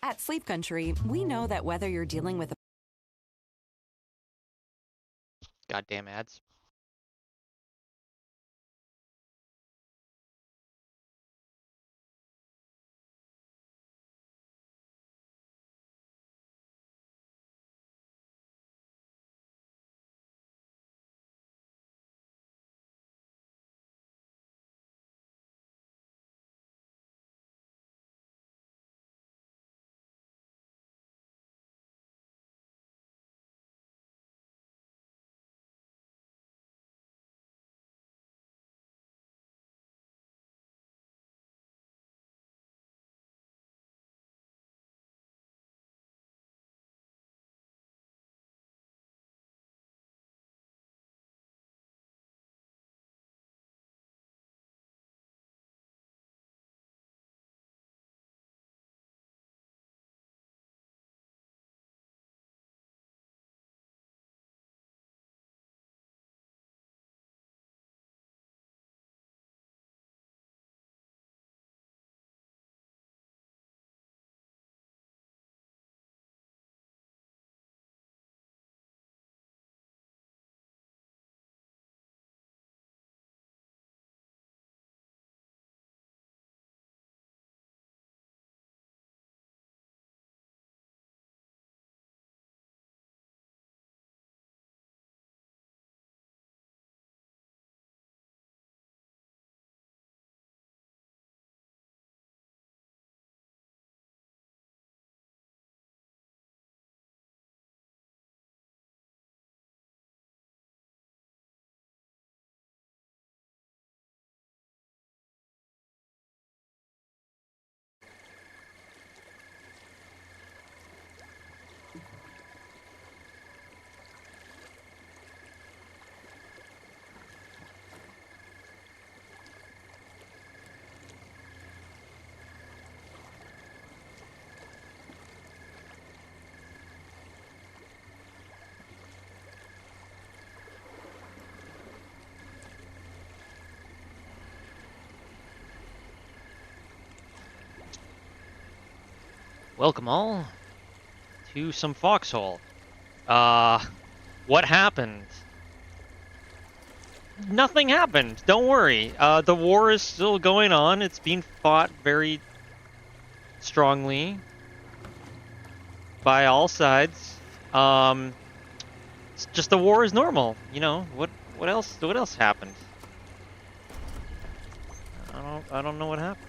At Sleep Country, we know that whether you're dealing with a Goddamn ads. Welcome all to some Foxhole. What happened? Nothing happened. Don't worry. The war is still going on. It's being fought very strongly by all sides. It's just the war is normal. You know what else? What else happened? I don't know what happened.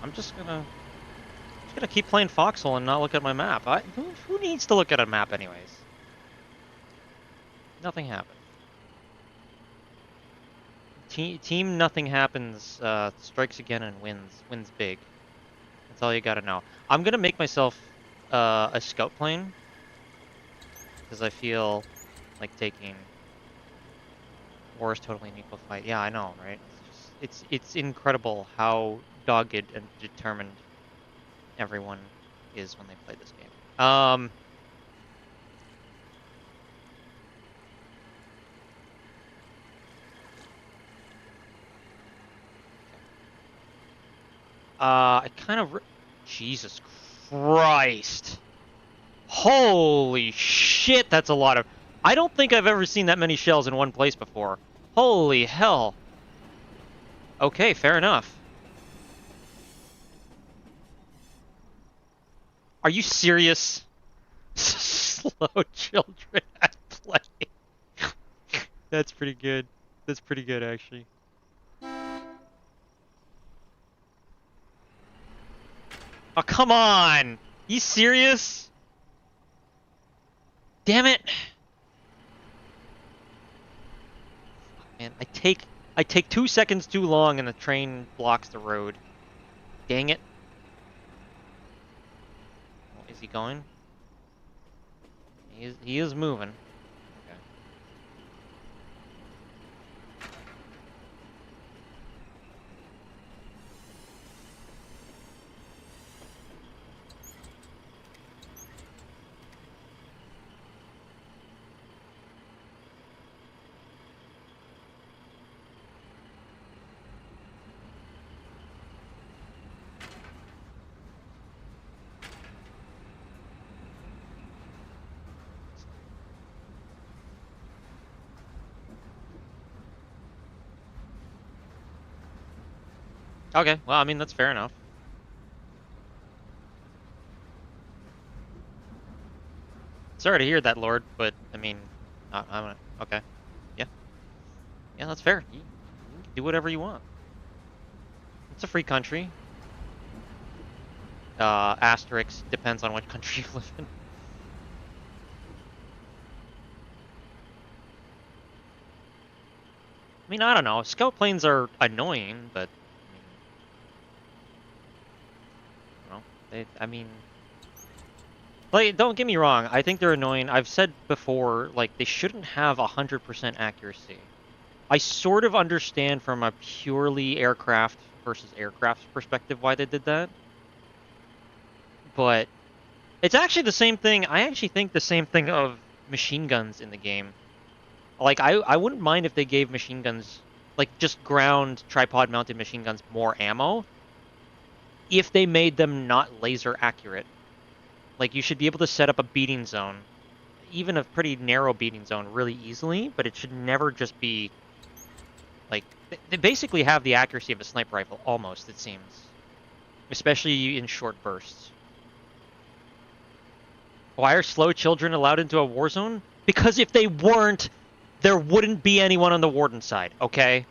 I'm just gonna keep playing Foxhole and not look at my map. Who needs to look at a map anyways? Nothing happened. Team nothing happens strikes again and wins big. That's all you gotta know. I'm gonna make myself a scout plane because I feel like taking war is totally an equal fight. Yeah, I know, right? It's incredible how dogged and determined everyone is when they play this game. I kind of... Jesus Christ. Holy shit, that's a lot of... I don't think I've ever seen that many shells in one place before. Holy hell. Okay, fair enough. Are you serious? Slow children at play. That's pretty good. That's pretty good, actually. Oh, come on! You serious? Damn it! Man, I take 2 seconds too long and the train blocks the road. Dang it. Oh, is he going? He is moving. Okay. Okay, well, I mean, that's fair enough. Sorry to hear that, Lord, but, I mean, I'm okay. Yeah. Yeah, that's fair. You can do whatever you want. It's a free country. Asterisk depends on what country you live in. I mean, I don't know. Scout planes are annoying, but, I mean, I don't know. I mean, like, don't get me wrong. I think they're annoying. I've said before, like, they shouldn't have 100% accuracy. I sort of understand from a purely aircraft versus aircraft perspective why they did that, but it's actually the same thing. I actually think the same thing of machine guns in the game. Like, I wouldn't mind if they gave machine guns, like, just ground tripod-mounted machine guns more ammo, if they made them not laser accurate. Like, you should be able to set up a beating zone, even a pretty narrow beating zone, really easily, but it should never just be, like, they basically have the accuracy of a sniper rifle, almost, it seems. Especially in short bursts. Why are slow children allowed into a war zone? Because if they weren't, there wouldn't be anyone on the warden side, okay?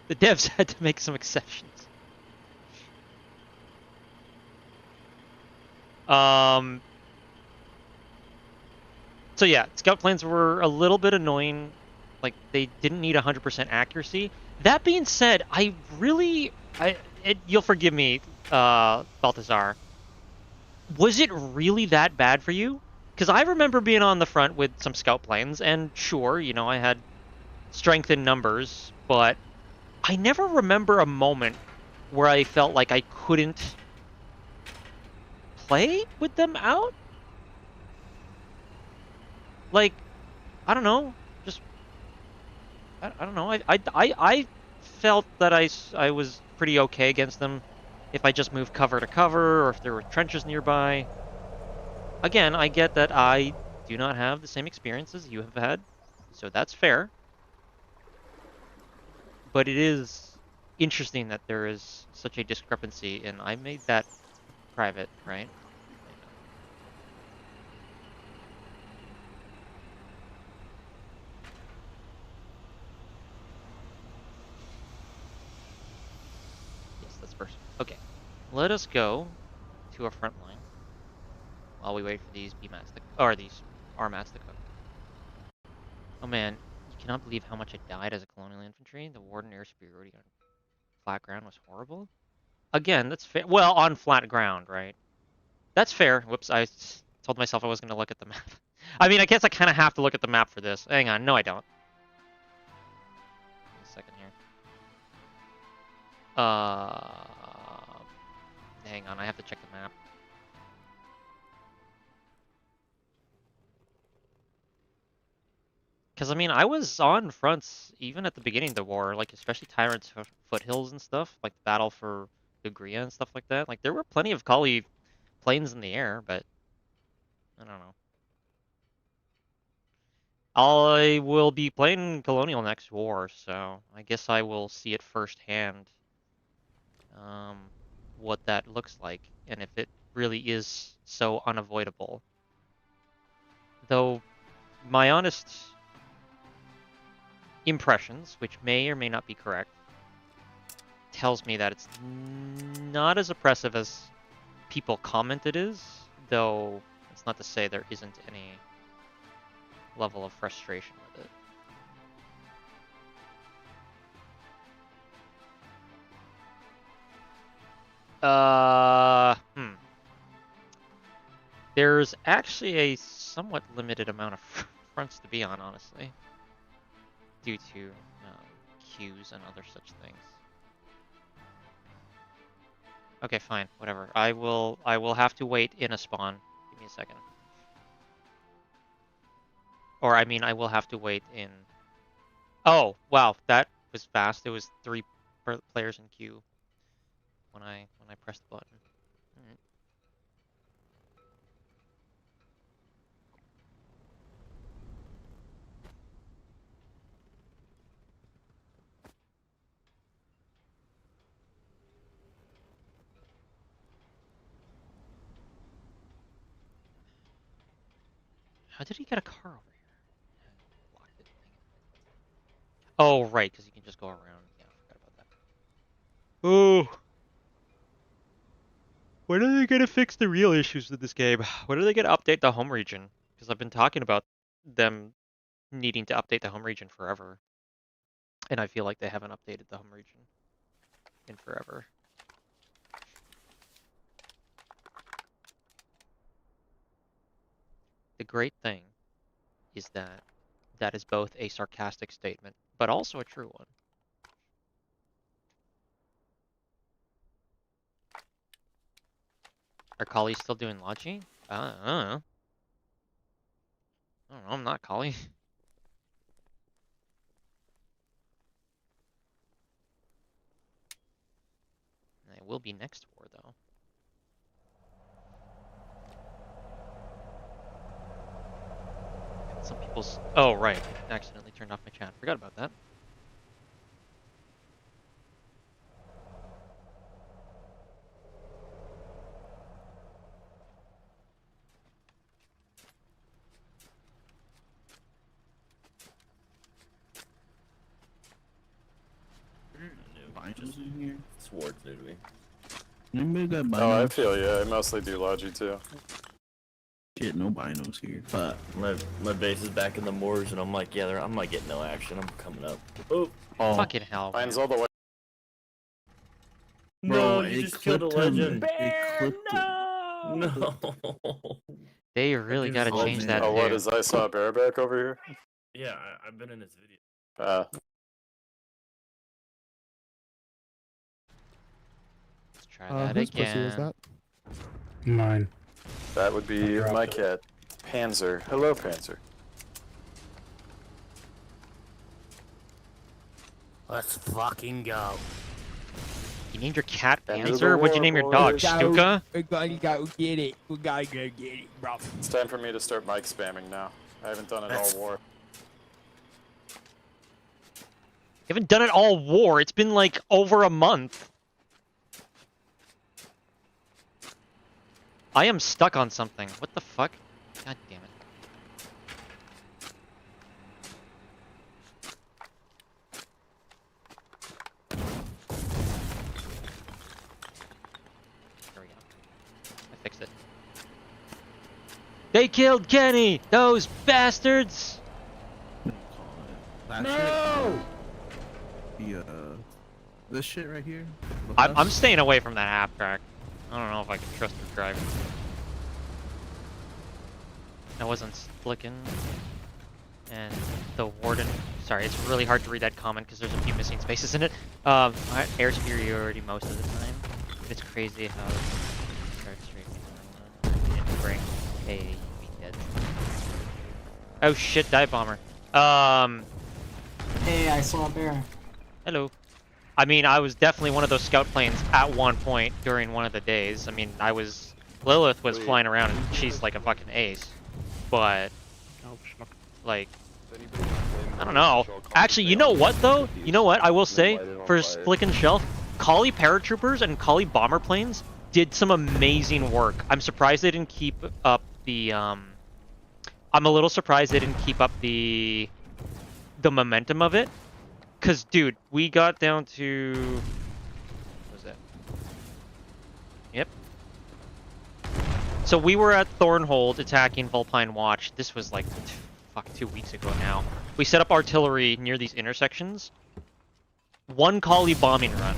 The devs had to make some exceptions. So yeah, scout planes were a little bit annoying. Like, they didn't need 100% accuracy. That being said, you'll forgive me, Baltazar. Was it really that bad for you? Because I remember being on the front with some scout planes, and sure, I had strength in numbers, but I never remember a moment where I felt like I couldn't play with them out. Like, I don't know, just I don't know. I felt that I was pretty okay against them if I just moved cover to cover or if there were trenches nearby. Again, I get that I do not have the same experiences you have had, so that's fair. But it is interesting that there is such a discrepancy, and I made that private, right? Yeah. Yes, that's first. Okay, let us go to a front line while we wait for these B mats or these R mats to cook. Oh man, you cannot believe how much I died as a colonial infantry. The warden air superiority on flat ground was horrible. Again, that's fair. Well, on flat ground, right? That's fair. Whoops, told myself I was going to look at the map. I mean, I guess I kind of have to look at the map for this. Hang on, no, I don't. Give me a second here. Hang on, I have to check the map. Because, I mean, I was on fronts even at the beginning of the war, like, especially Tyrant's Foothills and stuff, like the battle for Ugria and stuff like that. Like, there were plenty of Kali planes in the air, but I don't know. I will be playing Colonial next war, so I guess I will see it firsthand, um, what that looks like, and if it really is so unavoidable. Though, my honest impressions, which may or may not be correct, tells me that it's not as oppressive as people comment it is, though it's not to say there isn't any level of frustration with it. There's actually a somewhat limited amount of fronts to be on, honestly, due to queues and other such things. Okay, fine, whatever. I will have to wait in a spawn. Give me a second. Or I mean, I will have to wait in. Oh, wow, that was fast. It was 3 players in queue when I pressed the button. All right. How did he get a car over here? Blocked it. Oh, right, because you can just go around. Yeah, I forgot about that. Oh. When are they gonna fix the real issues with this game? When are they gonna update the home region? Because I've been talking about them needing to update the home region forever. And I feel like they haven't updated the home region in forever. The great thing is that that is both a sarcastic statement, but also a true one. Are Kali still doing Logi? I don't know. I don't know, I'm not Kali. I will be next war, though. Some people's... Oh, right. I accidentally turned off my chat. Forgot about that. Binos in here? Swords new to me. Anybody got binos? Oh, I feel yeah. I mostly do Logi too. Shit, no binos here. But My base is back in the moors, and I'm like, yeah, I'm not getting no action. I'm coming up. Oh, Fucking hell. Mine's all the way. no, Bro, you it just killed a clipped him. legend. It clipped him. No. They really It gotta was change all that there. Oh, what too. is I saw bareback over here? Yeah, I've been in his video. Let's try that Whose pussy was again. that? Mine. That would be I dropped my it. cat, Panzer. Hello, Panzer. Let's fucking go. You named your cat End of the Panzer? What'd you war, name your dog? boys. Stuka? We're gonna go get it. We gotta go get it, bro. It's time for me to start mic spamming now. I haven't done it all war. You haven't done it all war. It's been like over a month. I am stuck on something. What the fuck? God damn it. There we go. I fixed it. They killed Kenny! Those bastards! No! This shit right here. I'm staying away from that half track. I don't know if I can trust her driving. I wasn't flicking. And the warden... Sorry, it's really hard to read that comment because there's a few missing spaces in it. Air superiority most of the time. It's crazy how... Didn't bring a dead. Oh shit, dive bomber. Hey, I saw a bear. Hello. I mean, I was definitely one of those scout planes at one point during one of the days. I mean, Lilith was flying around and she's like a fucking ace. But, like, I don't know. Actually, you know what though? You know what? I will say, for Flick and Shelf, Kali paratroopers and Kali bomber planes did some amazing work. I'm surprised they didn't keep up the, I'm a little surprised they didn't keep up the momentum of it. Cause dude, we got down to what was that? Yep. So we were at Thornhold attacking Vulpine Watch. This was like fuck 2 weeks ago now. We set up artillery near these intersections. One Kali bombing run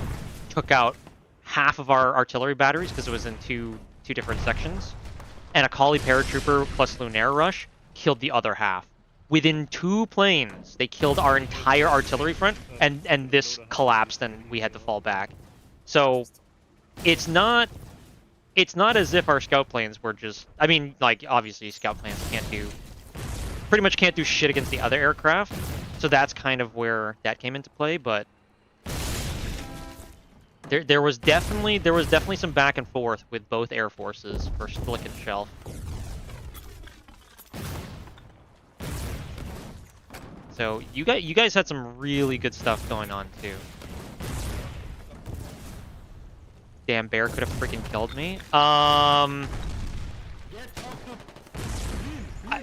took out half of our artillery batteries because it was in two different sections. And a Kali paratrooper plus Lunaire rush killed the other half. Within 2 planes, they killed our entire artillery front, and this collapsed, and we had to fall back. So, it's not as if our scout planes were just... I mean, like, obviously, scout planes pretty much can't do shit against the other aircraft, so that's kind of where that came into play, but... There was definitely some back and forth with both air forces for Flick and Shelf. So you guys had some really good stuff going on too. Damn, bear could have freaking killed me.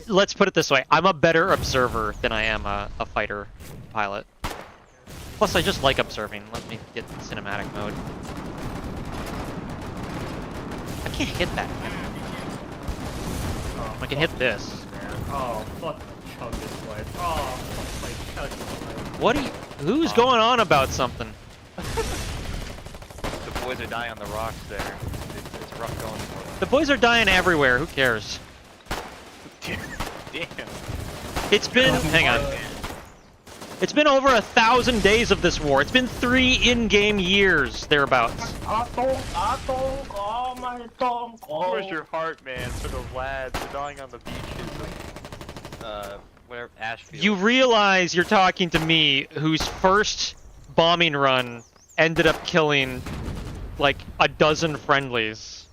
let's put it this way. I'm a better observer than I am a fighter pilot. Plus, I just like observing. Let me get cinematic mode. I can't hit that. I can hit this. Oh, fuck chug this way. Oh, fuck my chug this way. What are you... Who's going on about something? The boys are dying on the rocks there. It's rough going for them. The boys are dying everywhere. Who cares? Damn. It's been... Hang on. It's been over 1,000 days of this war. It's been 3 in-game years, thereabouts. Where's your heart, man, for the lads dying on the beaches of, whatever, Ashfield? You realize you're talking to me, whose first bombing run ended up killing, like, 12 friendlies.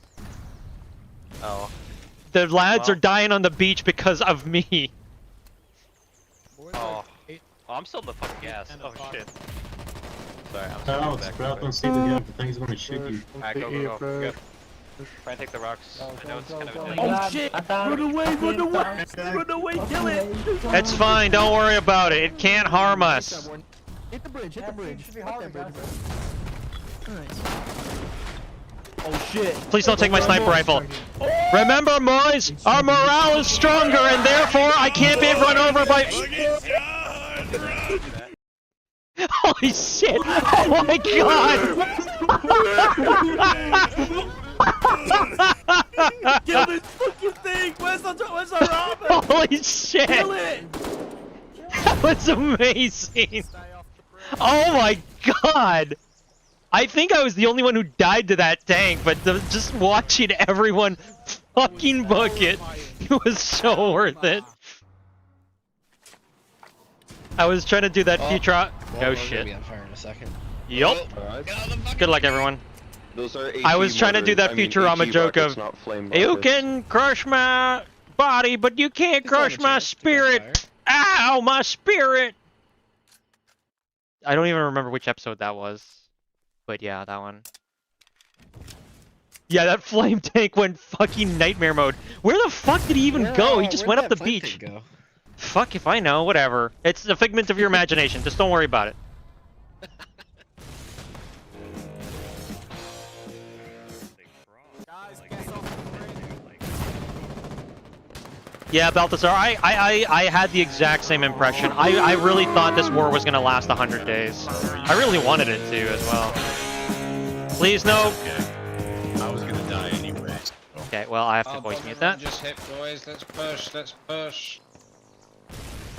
Oh. The lads Well. are dying on the beach because of me. Oh. Oh, I'm still in the fucking gas. Oh, shit. Sorry, I'm Oh, back. sprout on stage again. The thing's gonna shoot you. Alright, go. Try and take the rocks. I know it's kind of a Oh shit! Run away! Run away! Run away! Kill it! It's fine, don't worry about it. It can't harm us. Hit the bridge! Hit the bridge! Hit that bridge. Nice. Oh shit! Please don't take my sniper rifle. Remember, boys, our morale is stronger, and therefore I can't be run over by... Holy shit! Oh my god! Kill this fucking thing! Where's our Robin? Holy shit! Kill it! That was amazing! Oh my god! I think I was the only one who died to that tank, but just watching everyone fucking book it was so worth it. I was trying to do that future. Oh shit. Be on fire in a second. Yup. Good luck, everyone. I was trying to do that Futurama joke of, you can crush my body, but you can't crush my spirit. Ow, my spirit! I don't even remember which episode that was. But yeah, that one. Yeah, that flame tank went fucking nightmare mode. Where the fuck did he even go? He just went up the beach. Fuck if I know, whatever. It's a figment of your imagination, just don't worry about it. Yeah, Balthazar, I had the exact same impression. I really thought this war was gonna last 100 days. I really wanted it to as well. Please no. I was gonna die anyway. Okay, well I have to voice mute that. Just hit, boys. Let's push. Let's push.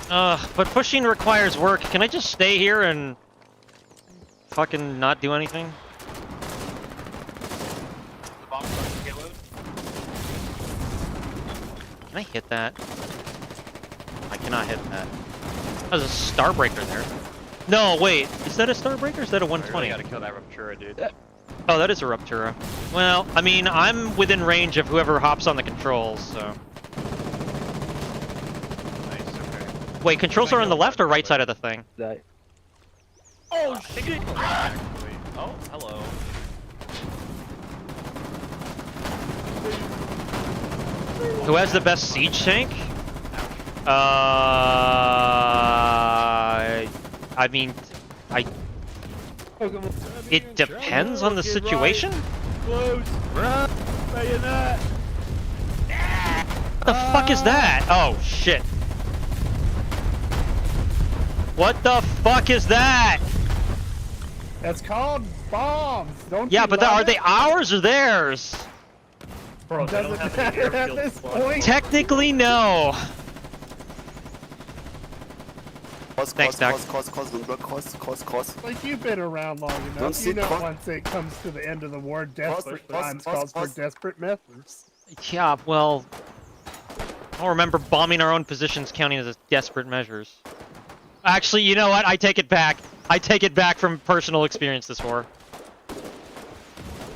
But pushing requires work. Can I just stay here and fucking not do anything? Can I hit that? I cannot hit that. There's a Starbreaker there. No, wait. Is that a Starbreaker or is that a 120? I really gotta kill that Ruptura, dude. Oh, that is a Ruptura. Well, I mean, I'm within range of whoever hops on the controls, so... Nice, okay. Wait, controls are on the left or right side of the thing? Oh shit! Actually. Oh, hello. Who has the best siege tank? I mean, it depends on the situation? Close! Run! Bayonet! What the fuck is that? Oh, shit. What the fuck is that? That's called bombs! Don't Yeah, you but love are it? they ours or theirs? Bro, they don't Doesn't have any matter at airfield this supply. point. Technically, no. Thanks, Doc. Like, you've been around long enough. You know once it comes to the end of the war, desperate times calls for desperate methods. Yeah, well... I'll remember bombing our own positions counting as desperate measures. Actually, you know what? I take it back. I take it back from personal experience this war.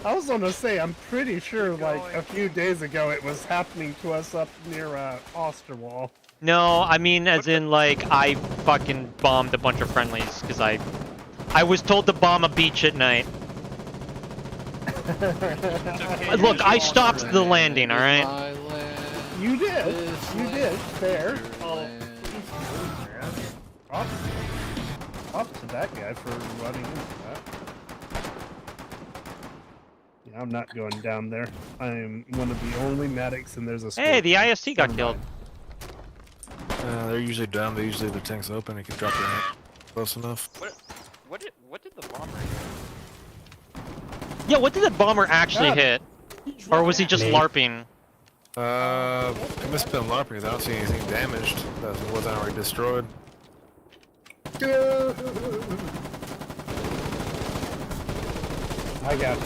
I was gonna say, I'm pretty sure, like, a few days ago it was happening to us up near, Osterwall. No, I mean as in, like, I fucking bombed a bunch of friendlies, because I was told to bomb a beach at night. Look, I stopped the landing, alright? You did! did. You did. Fair. Oh, he's man. Props to that guy for running into that. Yeah, I'm not going down there. I'm one of the only medics, and there's a. Hey, the scorpion. IST got killed. They're usually down. They usually the tank's open. You can drop your hand close enough. What did the bomber Yeah, what did that bomber actually God. hit? Or was he just LARPing? It must have been LARPing. I don't see anything damaged that wasn't already destroyed. I got you.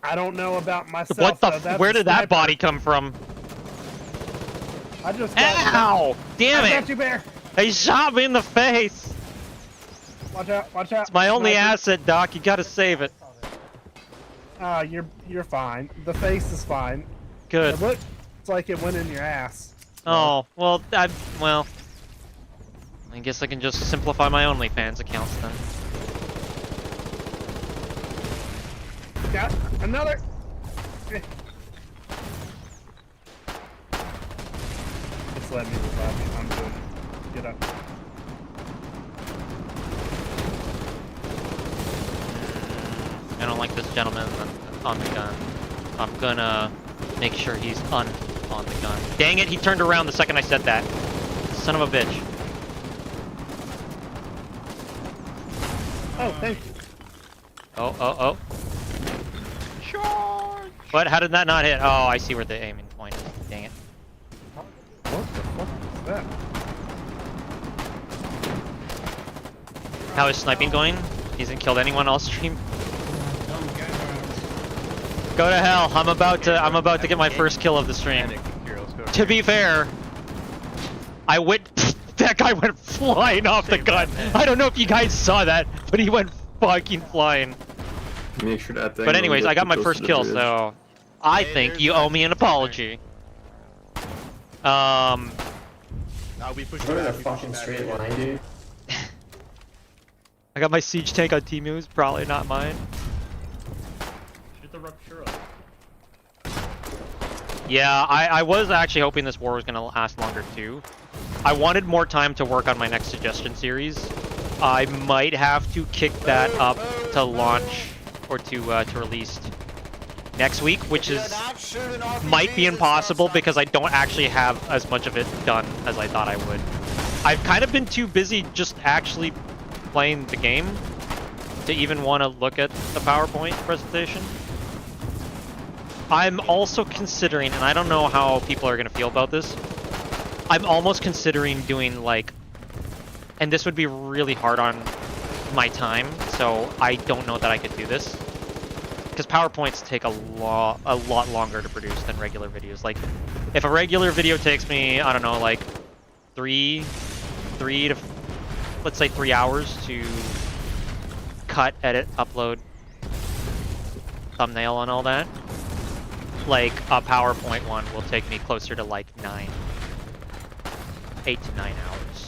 I don't know about myself. What the? though. That's Where a did that sniper. body come from? I just got Ow! Damn I got it! you, Bear. He shot me in the face. Watch out! Watch out! It's my only Sniper. asset, Doc. You gotta save it. You're fine. The face is fine. Good. It looks like it went in your ass. Oh, well, I guess I can just simplify my OnlyFans accounts then. Got another. Just let me revive you. I'm good. Get up. I don't like this gentleman on the gun. I'm gonna make sure he's on the gun. Dang it, he turned around the second I said that. Son of a bitch. Oh, thank you. Oh. Charge! What? How did that not hit? Oh, I see where the aiming point is. Dang it. What the fuck is that? How is sniping going? He hasn't killed anyone all stream. Go to hell. I'm about to get my first kill of the stream. To be fair, that guy went flying off the gun. I don't know if you guys saw that, but he went fucking flying. Make sure that thing. But anyways, I got my first kill, so I think you owe me an apology. I'll be pushing What back. a fucking straight line, dude. I got my siege tank on Timu's, probably not mine. Shoot the rupture up. Yeah, I was actually hoping this war was going to last longer too. I wanted more time to work on my next suggestion series. I might have to kick that up to launch or to release next week, which might be impossible because I don't actually have as much of it done as I thought I would. I've kind of been too busy just actually playing the game to even want to look at the PowerPoint presentation. I'm also considering, and I don't know how people are going to feel about this, I'm almost considering doing like, and this would be really hard on my time, so I don't know that I could do this. Because PowerPoints take a lot longer to produce than regular videos. Like, if a regular video takes me, I don't know, like 3 to, let's say 3 hours to cut, edit, upload, thumbnail and all that, like a PowerPoint one will take me closer to like 8 to 9 hours.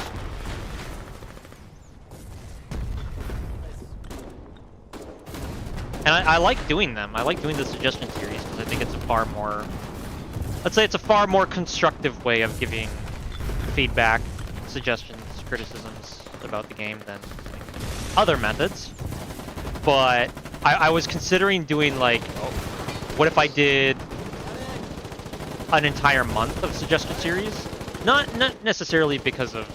And I like doing them. I like doing the suggestion series because I think it's a far more, let's say it's a far more constructive way of giving feedback, suggestions, criticisms about the game than like, other methods. But I was considering doing like, what if I did an entire month of suggestion series? Not necessarily because of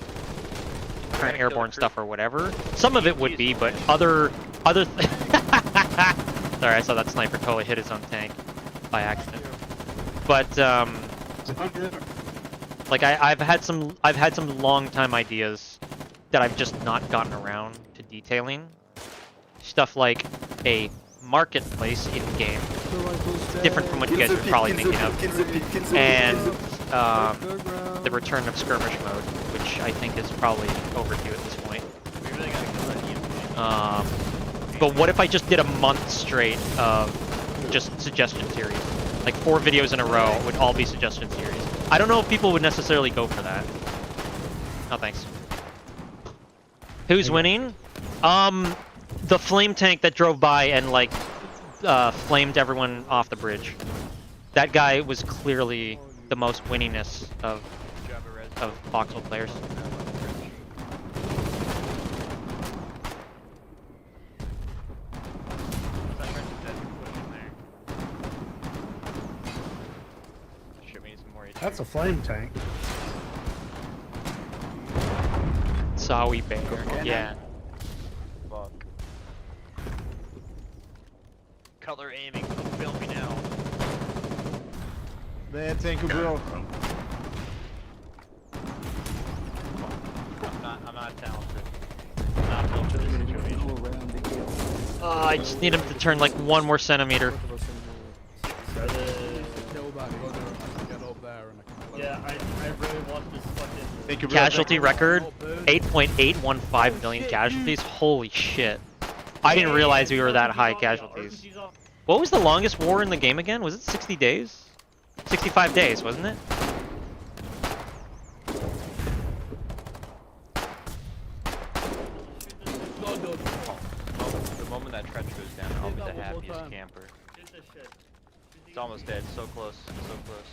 current airborne stuff or whatever. Some of it would be, but other sorry, I saw that sniper totally hit his own tank by accident. But like I've had some long time ideas that I've just not gotten around to detailing. Stuff like a marketplace in game, different from what you guys are probably thinking of, and the return of skirmish mode, which I think is probably overdue at this point. But what if I just did a month straight of just suggestion series, like 4 videos in a row would all be suggestion series? I don't know if people would necessarily go for that. Oh, thanks. Who's winning? The flame tank that drove by and like flamed everyone off the bridge. That guy was clearly the most winningest of Foxhole players. That's a flame tank. Sawi bear. Yeah. Fuck. Color aiming. Film me now. Man, tank bro. I'm not talented. I'm not built for this situation. I just need him to turn like 1 more centimeter. Yeah, I really want this fucking... Casualty record, 8.815 million casualties. Holy shit. I didn't realize we were that high casualties. What was the longest war in the game again? Was it 60 days? 65 days, wasn't it? The moment that trench goes down, I'll be the happiest camper. It's almost dead. So close. So close.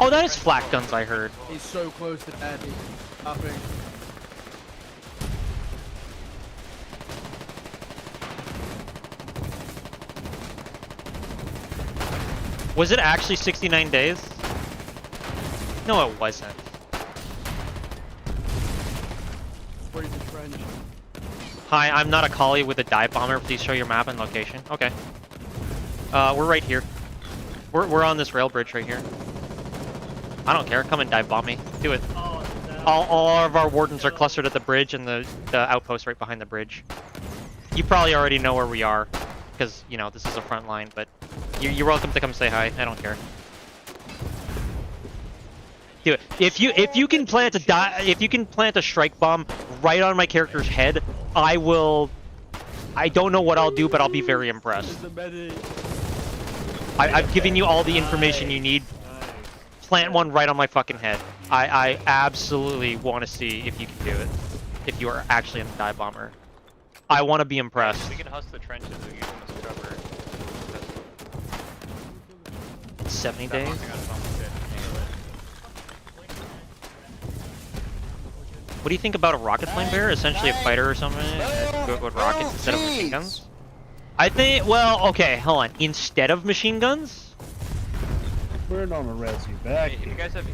Oh, that is flak guns, I heard. He's so close to daddy. Nothing. Was it actually 69 days? No, it wasn't. Where's the trench? Hi, I'm not a collie with a dive bomber. Please show your map and location. Okay. We're right here. We're on this rail bridge right here. I don't care. Come and dive bomb me. Do it. All of our wardens are clustered at the bridge and the outpost right behind the bridge. You probably already know where we are, because you know this is a front line. But you're welcome to come say hi. I don't care. Do it. If you can plant a strike bomb right on my character's head, I will. I don't know what I'll do, but I'll be very impressed. I've given you all the information you need. Plant one right on my fucking head. I absolutely want to see if you can do it. If you are actually a dive bomber. I want to be impressed. We can husk the trenches and use them as cover. 70 days? What do you think about a rocket flame bear? Essentially a fighter or something with rockets instead of machine guns? I think, well, okay, hold on. Instead of machine guns? We're not gonna res you back. If you guys have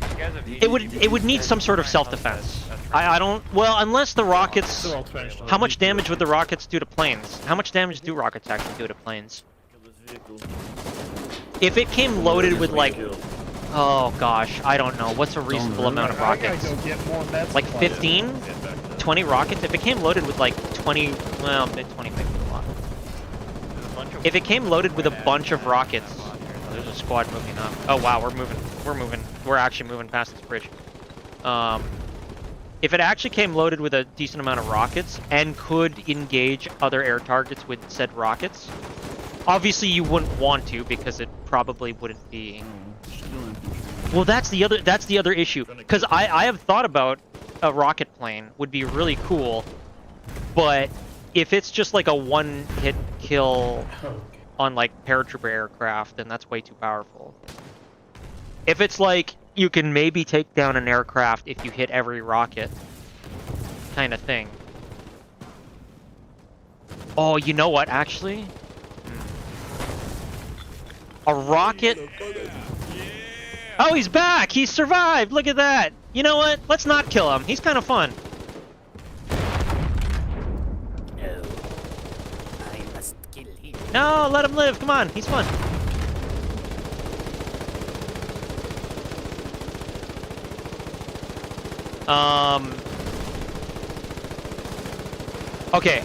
It would need some sort of self-defense. I don't, well, unless the rockets, how much damage would the rockets do to planes? How much damage do rockets actually do to planes? If it came loaded with like, oh gosh, I don't know, what's a reasonable amount of rockets? Like 15? 20 rockets? If it came loaded with like 20, well, 20 might be a lot. If it came loaded with a bunch of rockets, there's a squad moving up. Oh wow, we're actually moving past this bridge. If it actually came loaded with a decent amount of rockets and could engage other air targets with said rockets, obviously you wouldn't want to because it probably wouldn't be. Well, that's the other issue. Because I have thought about a rocket plane would be really cool, but if it's just like a one-hit kill on like paratrooper aircraft, then that's way too powerful. If it's like you can maybe take down an aircraft if you hit every rocket, kind of thing. Oh, you know what? Actually, a rocket. Oh, he's back! He survived! Look at that! You know what? Let's not kill him. He's kind of fun. No, let him live. Come on, he's fun. Okay.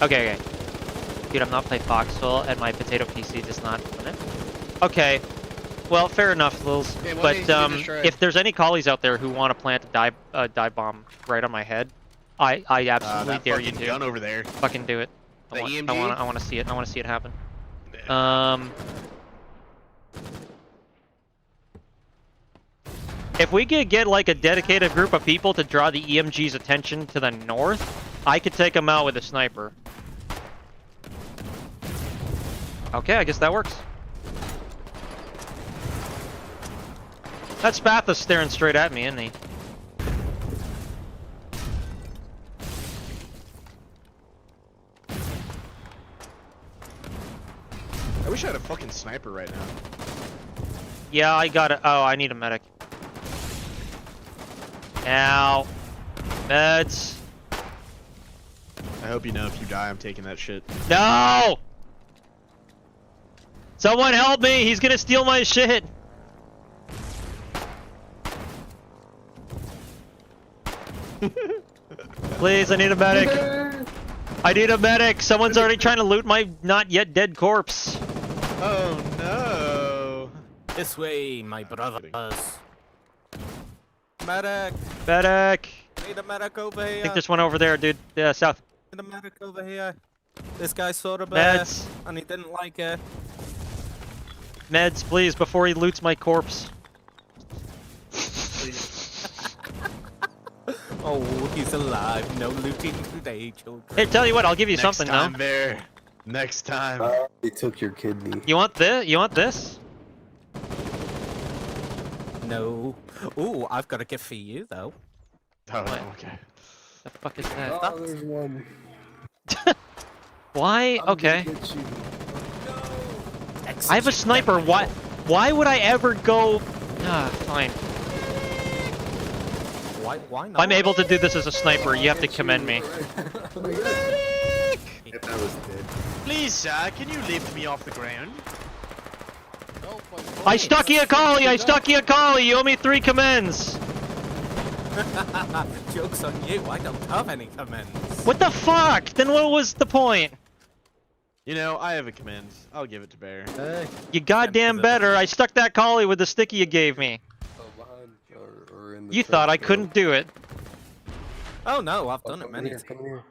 Dude, I'm not playing Foxhole, and my potato PC does not run it. Okay. Well, fair enough, Lils. But if there's any collies out there who want to plant a dive bomb right on my head, I absolutely dare you to. Gun over there. Fucking do it. I want to see it. I want to see it happen. If we could get like a dedicated group of people to draw the EMG's attention to the north, I could take them out with a sniper. Okay, I guess that works. That Spath is staring straight at me, isn't he? I wish I had a fucking sniper right now. Yeah, I got it. Oh, I need a medic. Ow. Meds. I hope you know if you die, I'm taking that shit. No! Someone help me! He's gonna steal my shit! Please, I need a medic. I need a medic. Someone's already trying to loot my not yet dead corpse. Oh no! This way, my brothers. Medic! Medic! Need a medic over here. I think there's one over there, dude. Yeah, south. Need a medic over here. This guy saw the Meds. and he didn't like it. Meds, please, before he loots my corpse. Oh, he's alive. No looting today, children. Hey, tell you what, I'll give you Next something time, now. Bear. Next time. They took your kidney. You want this? You want this? No. Ooh, I've got a gift for you, though. Oh, What? okay. The fuck is that? Oh, there's one. Why? I'm Okay. gonna get you. I have a sniper. Why would I ever go? Ah, fine. Why not? If I'm able to do this as a sniper, you have to commend me. If I was dead. Please, sir, can you lift me off the ground? I stuck you a collie! I stuck you a collie! You owe me 3 commends! Joke's on you, I don't have any commends. What the fuck? Then what was the point? You know, I have a command. I'll give it to Bear. You goddamn better. I stuck that collie with the sticky you gave me. You thought I couldn't do it. Oh no, I've done it many Come here.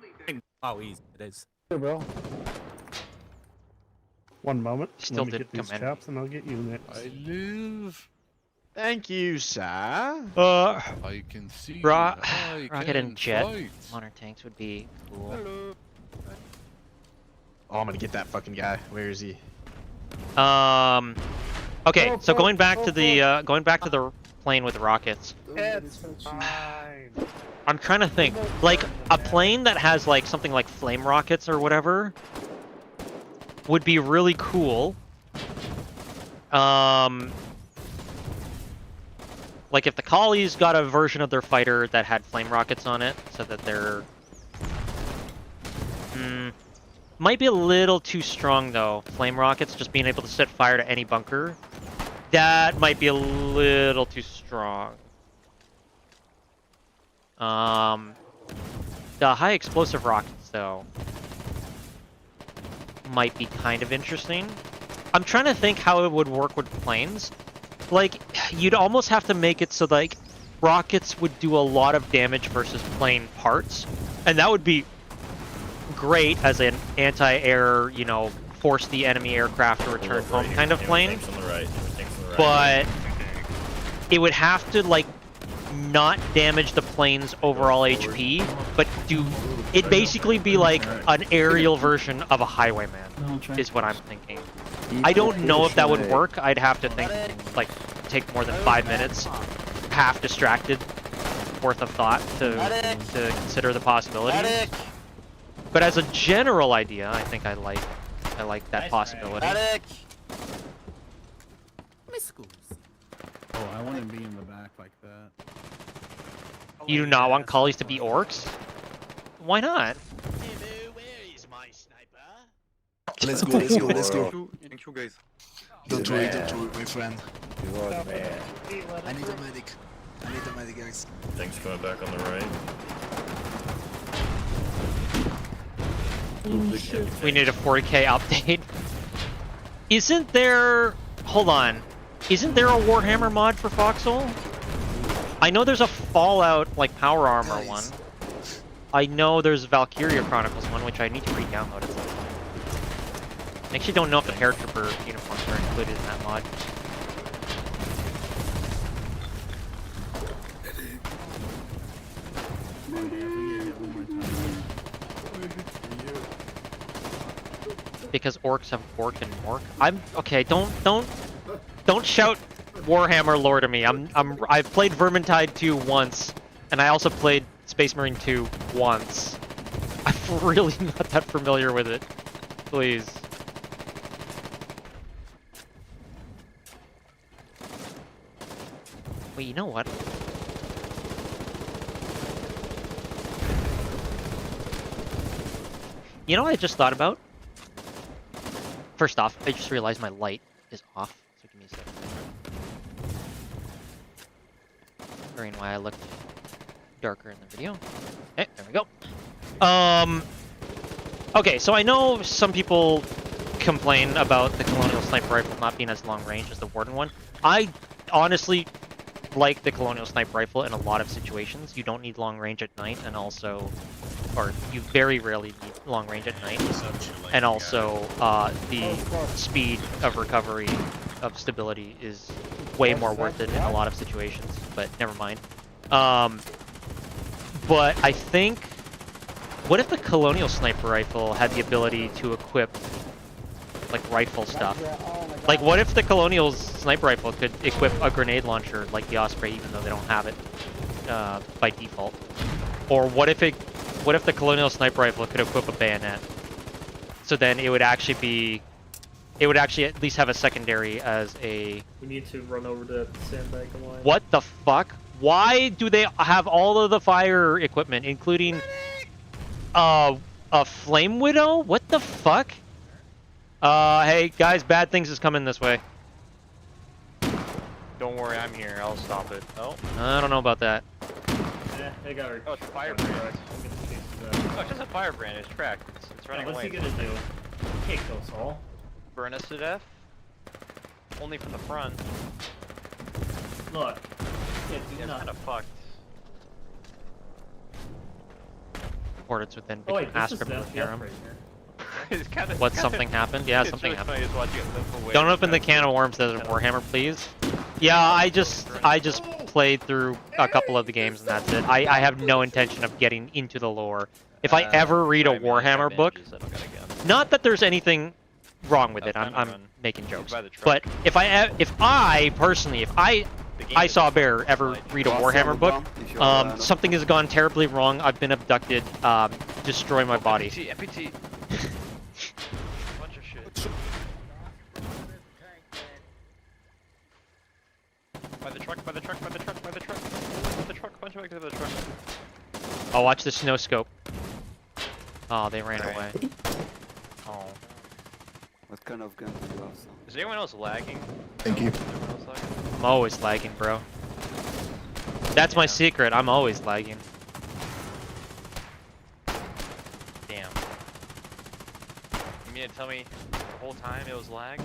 Oh, easy it is. Here, Bill. One moment. Still Let me didn't get these come in. chaps and I'll get you next. I live. Thank you, sir. I can see. Rocket and jet. Modern tanks would be cool. Hello. Oh, I'm gonna get that fucking guy. Where is he? Okay, so going back to the plane with rockets. It's fine. I'm trying to think, like a plane that has like something like flame rockets or whatever would be really cool. Like if the collies got a version of their fighter that had flame rockets on it, so that they're might be a little too strong though. Flame rockets, just being able to set fire to any bunker, that might be a little too strong. The high explosive rockets though might be kind of interesting. I'm trying to think how it would work with planes. Like, you'd almost have to make it so like rockets would do a lot of damage versus plane parts, and that would be great as an anti-air, you know, force the enemy aircraft to return home kind of plane. But it would have to like not damage the plane's overall HP, but do it basically be like an aerial version of a highwayman, is what I'm thinking. I don't know if that would work. I'd have to think, like, take more than 5 minutes, half distracted, worth of thought to consider the possibilities. But as a general idea, I think I like that possibility. Oh, I want to be in the back like that. You do not want collies to be orcs? Why not? Let's go, let's go, let's go. Thank you, guys. Don't worry, my friend. I need a medic. I need a medic, guys. Things coming back on the right. We need a 40k update. Isn't there... Hold on. Isn't there a Warhammer mod for Foxhole? I know there's a Fallout, like, power armor one. I know there's Valkyria Chronicles one, which I need to re-download at some point. I actually don't know if the paratrooper uniforms are included in that mod. because orcs have orc and mork. I'm okay. Don't shout Warhammer lore to me. I've played Vermintide 2 once, and I also played Space Marine 2 once. I'm really not that familiar with it. Please. Wait, you know what? You know what I just thought about? First off, I just realized my light is off. So give me a second. Wondering why I looked darker in the video. Okay, there we go. Okay, so I know some people complain about the Colonial Sniper Rifle not being as long range as the Warden one. I honestly like the Colonial Sniper Rifle in a lot of situations. You don't need long range at night, and also, or you very rarely need long range at night. And also, the speed of recovery of stability is way more worth it in a lot of situations, but never mind. But I think, what if the Colonial Sniper Rifle had the ability to equip, like, rifle stuff? Like, what if the Colonial Sniper Rifle could equip a grenade launcher like the Osprey, even though they don't have it by default? Or what if the Colonial Sniper Rifle could equip a bayonet? So then it would actually at least have a secondary as a... We need to run over to sandbag line. What the fuck? Why do they have all of the fire equipment, including a Flame Widow? What the fuck? Hey guys, bad things is coming this way. Don't worry, I'm here. I'll stop it. Oh. I don't know about that. Yeah, they got her. Oh, it's a firebrand. Oh, it's just a firebrand. It's tracked. It's running what's away. What's he gonna do? He can't kill us all. Burn us to death? Only from the front. Look. Yeah, it's kind of fucked. Coordinates within oh, wait, Ascript this is Harem. right here. What, something happened? Yeah, something really happened. Don't open the can of worms, Desert Warhammer, please. Yeah, I just played through a couple of the games and that's it. I have no intention of getting into the lore. If I ever read a Warhammer book, not that there's anything wrong with it, I'm making jokes. But if I personally, if I saw a bear ever read a Warhammer book, something has gone terribly wrong. I've been abducted, destroy my body. MPT. Bunch of shit. By the truck, by the truck, by the truck, by the truck. By the truck, bunch of back to the truck. Oh, watch the snow scope. Oh, they ran away. Oh. What kind of gun do you have? Is anyone else lagging? Thank you. I'm always lagging, bro. That's my secret. I'm always lagging. Damn. You mean to tell me the whole time it was lag?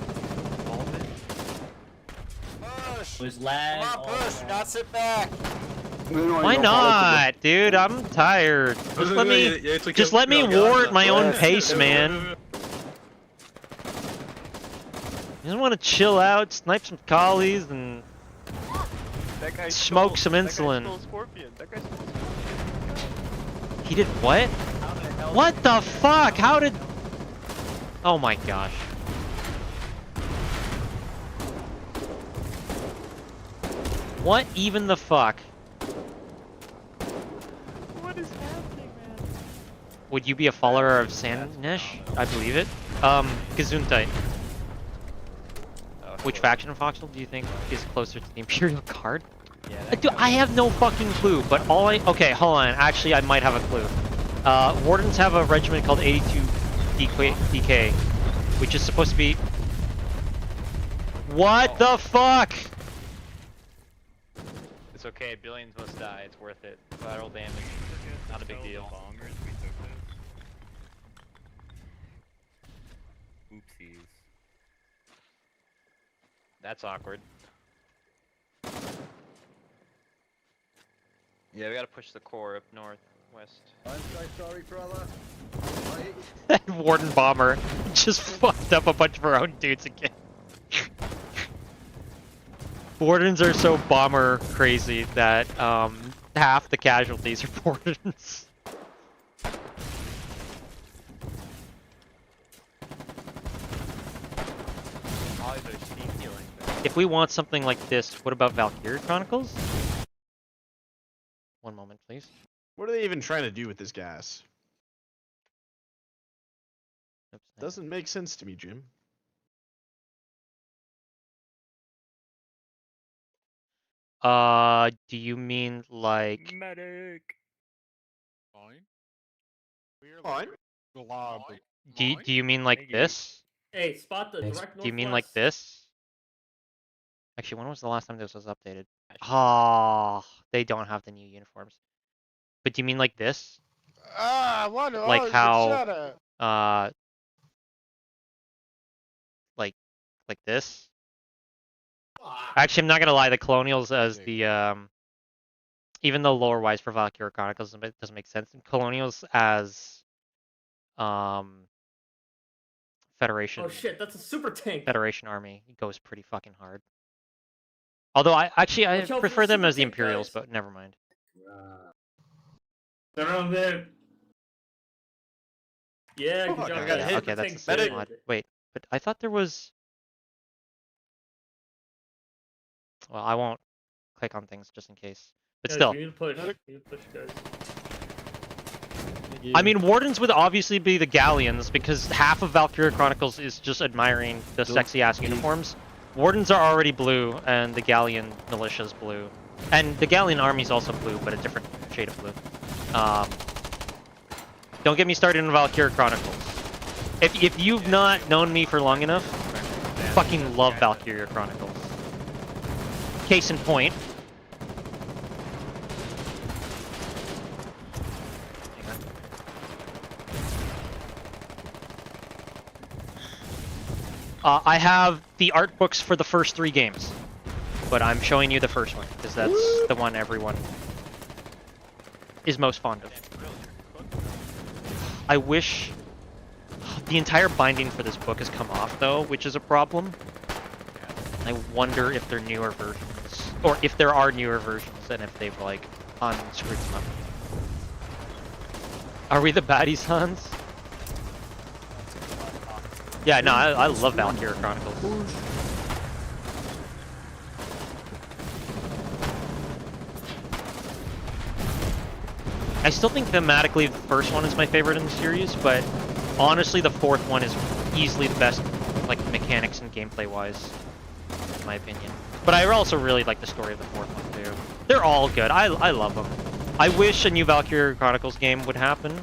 All of it? Push! It was lag. Come on, push! Not sit back! Why not, dude? I'm tired. Just let me war at my own pace, man. I just want to chill out, snipe some collies, and smoke some insulin. He did what? What the fuck? How did... Oh my gosh. What even the fuck? What is happening, man? Would you be a follower of Sanish? I believe it. Gesundheit. Which faction of Foxhole do you think is closer to the Imperial Guard? Yeah, Dude, I have no fucking clue, but all I... Okay, hold on. Actually, I might have a clue. Wardens have a regiment called 82 DK, which is supposed to be... What the fuck? It's okay, billions must die, it's worth it. Collateral damage, not a big deal. Oopsies. That's awkward. Yeah, we gotta push the core up north, west. I'm so sorry, brother. That Warden Bomber just fucked up a bunch of our own dudes again. Wardens are so bomber crazy that half the casualties are Wardens. allies are sneaky like that. If we want something like this, what about Valkyrie Chronicles? One moment, please. What are they even trying to do with this gas? Oops, hang on. Doesn't make sense to me, Jim. Do you mean like... Medic. Fine. Fine. Do you mean like Thank you. this? Hey, spot the direct northwest. Do you mean like this? Actually, when was the last time this was updated? Oh, they don't have the new uniforms. But do you mean like this? What? Like how, like this? Actually, I'm not gonna lie, the Colonials as the, even though lore-wise for Valkyrie Chronicles doesn't make sense, Colonials as, Federation. Oh shit, that's a super tank. Federation army goes pretty fucking hard. Although I Watch out prefer for the them super as the tank, Imperials, guys. but never mind. They're on there. Yeah, good Fuck, job. I got guys. hit. Okay, Super that's tank's so good. odd. Wait, but I thought there was... Well, I won't click on things just in case. But Guys, still, we need to push. We need to push, guys. I mean, Wardens would obviously be the Galleons, because half of Valkyrie Chronicles is just admiring the sexy-ass uniforms. Wardens are already blue, and the Galleon militia's blue. And the Galleon army's also blue, but a different shade of blue. Don't get me started in Valkyrie Chronicles. If you've not known me for long enough, fucking love Valkyrie Chronicles. Case in point. I have the art books for the first 3 games, but I'm showing you the first one, because that's the one everyone is most fond of. I wish... The entire binding for this book has come off, though, which is a problem. I wonder if they're newer versions, or if there are newer versions, and if they've, like, unscrewed them up. Are we the baddies, Hans? Yeah, no, I love Valkyrie Chronicles. I still think thematically the first one is my favorite in the series, but honestly the 4th one is easily the best, like, mechanics and gameplay-wise, in my opinion. But I also really like the story of the 4th one, too. They're all good. I love them. I wish a new Valkyrie Chronicles game would happen,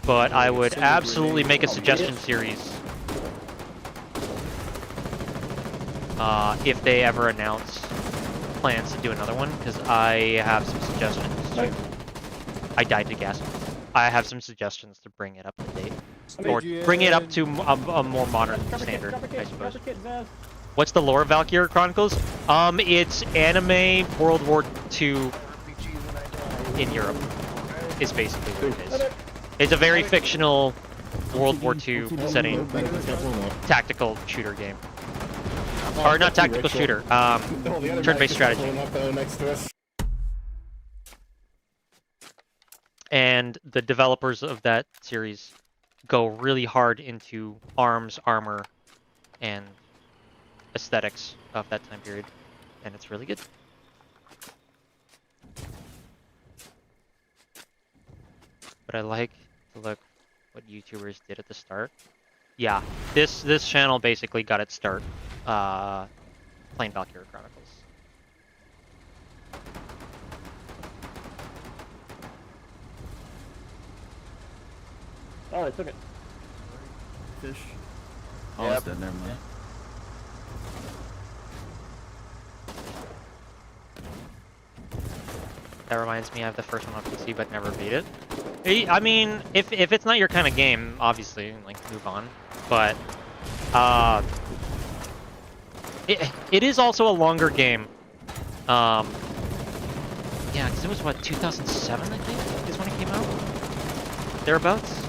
but I would absolutely make a suggestion series if they ever announce plans to do another one, because I have some suggestions to... I died to gas. I have some suggestions to bring it up to date. Or bring it up to a more modern standard, I suppose. What's the lore of Valkyrie Chronicles? It's anime World War II in Europe, is basically what it is. It's a very fictional World War II setting, tactical shooter game. Or not tactical shooter, turn-based strategy. And the developers of that series go really hard into arms, armor, and aesthetics of that time period. And it's really good. But I like to look what YouTubers did at the start. Yeah, this channel basically got its start playing Valkyrie Chronicles. Oh, I took it. Fish. Oh, it's dead. Never mind. That reminds me, I have the first one on PC, but never beat it. I mean, if it's not your kind of game, obviously, like, move on. But, it is also a longer game. Yeah, because it was, what, 2007, I think, is when it came out? Thereabouts?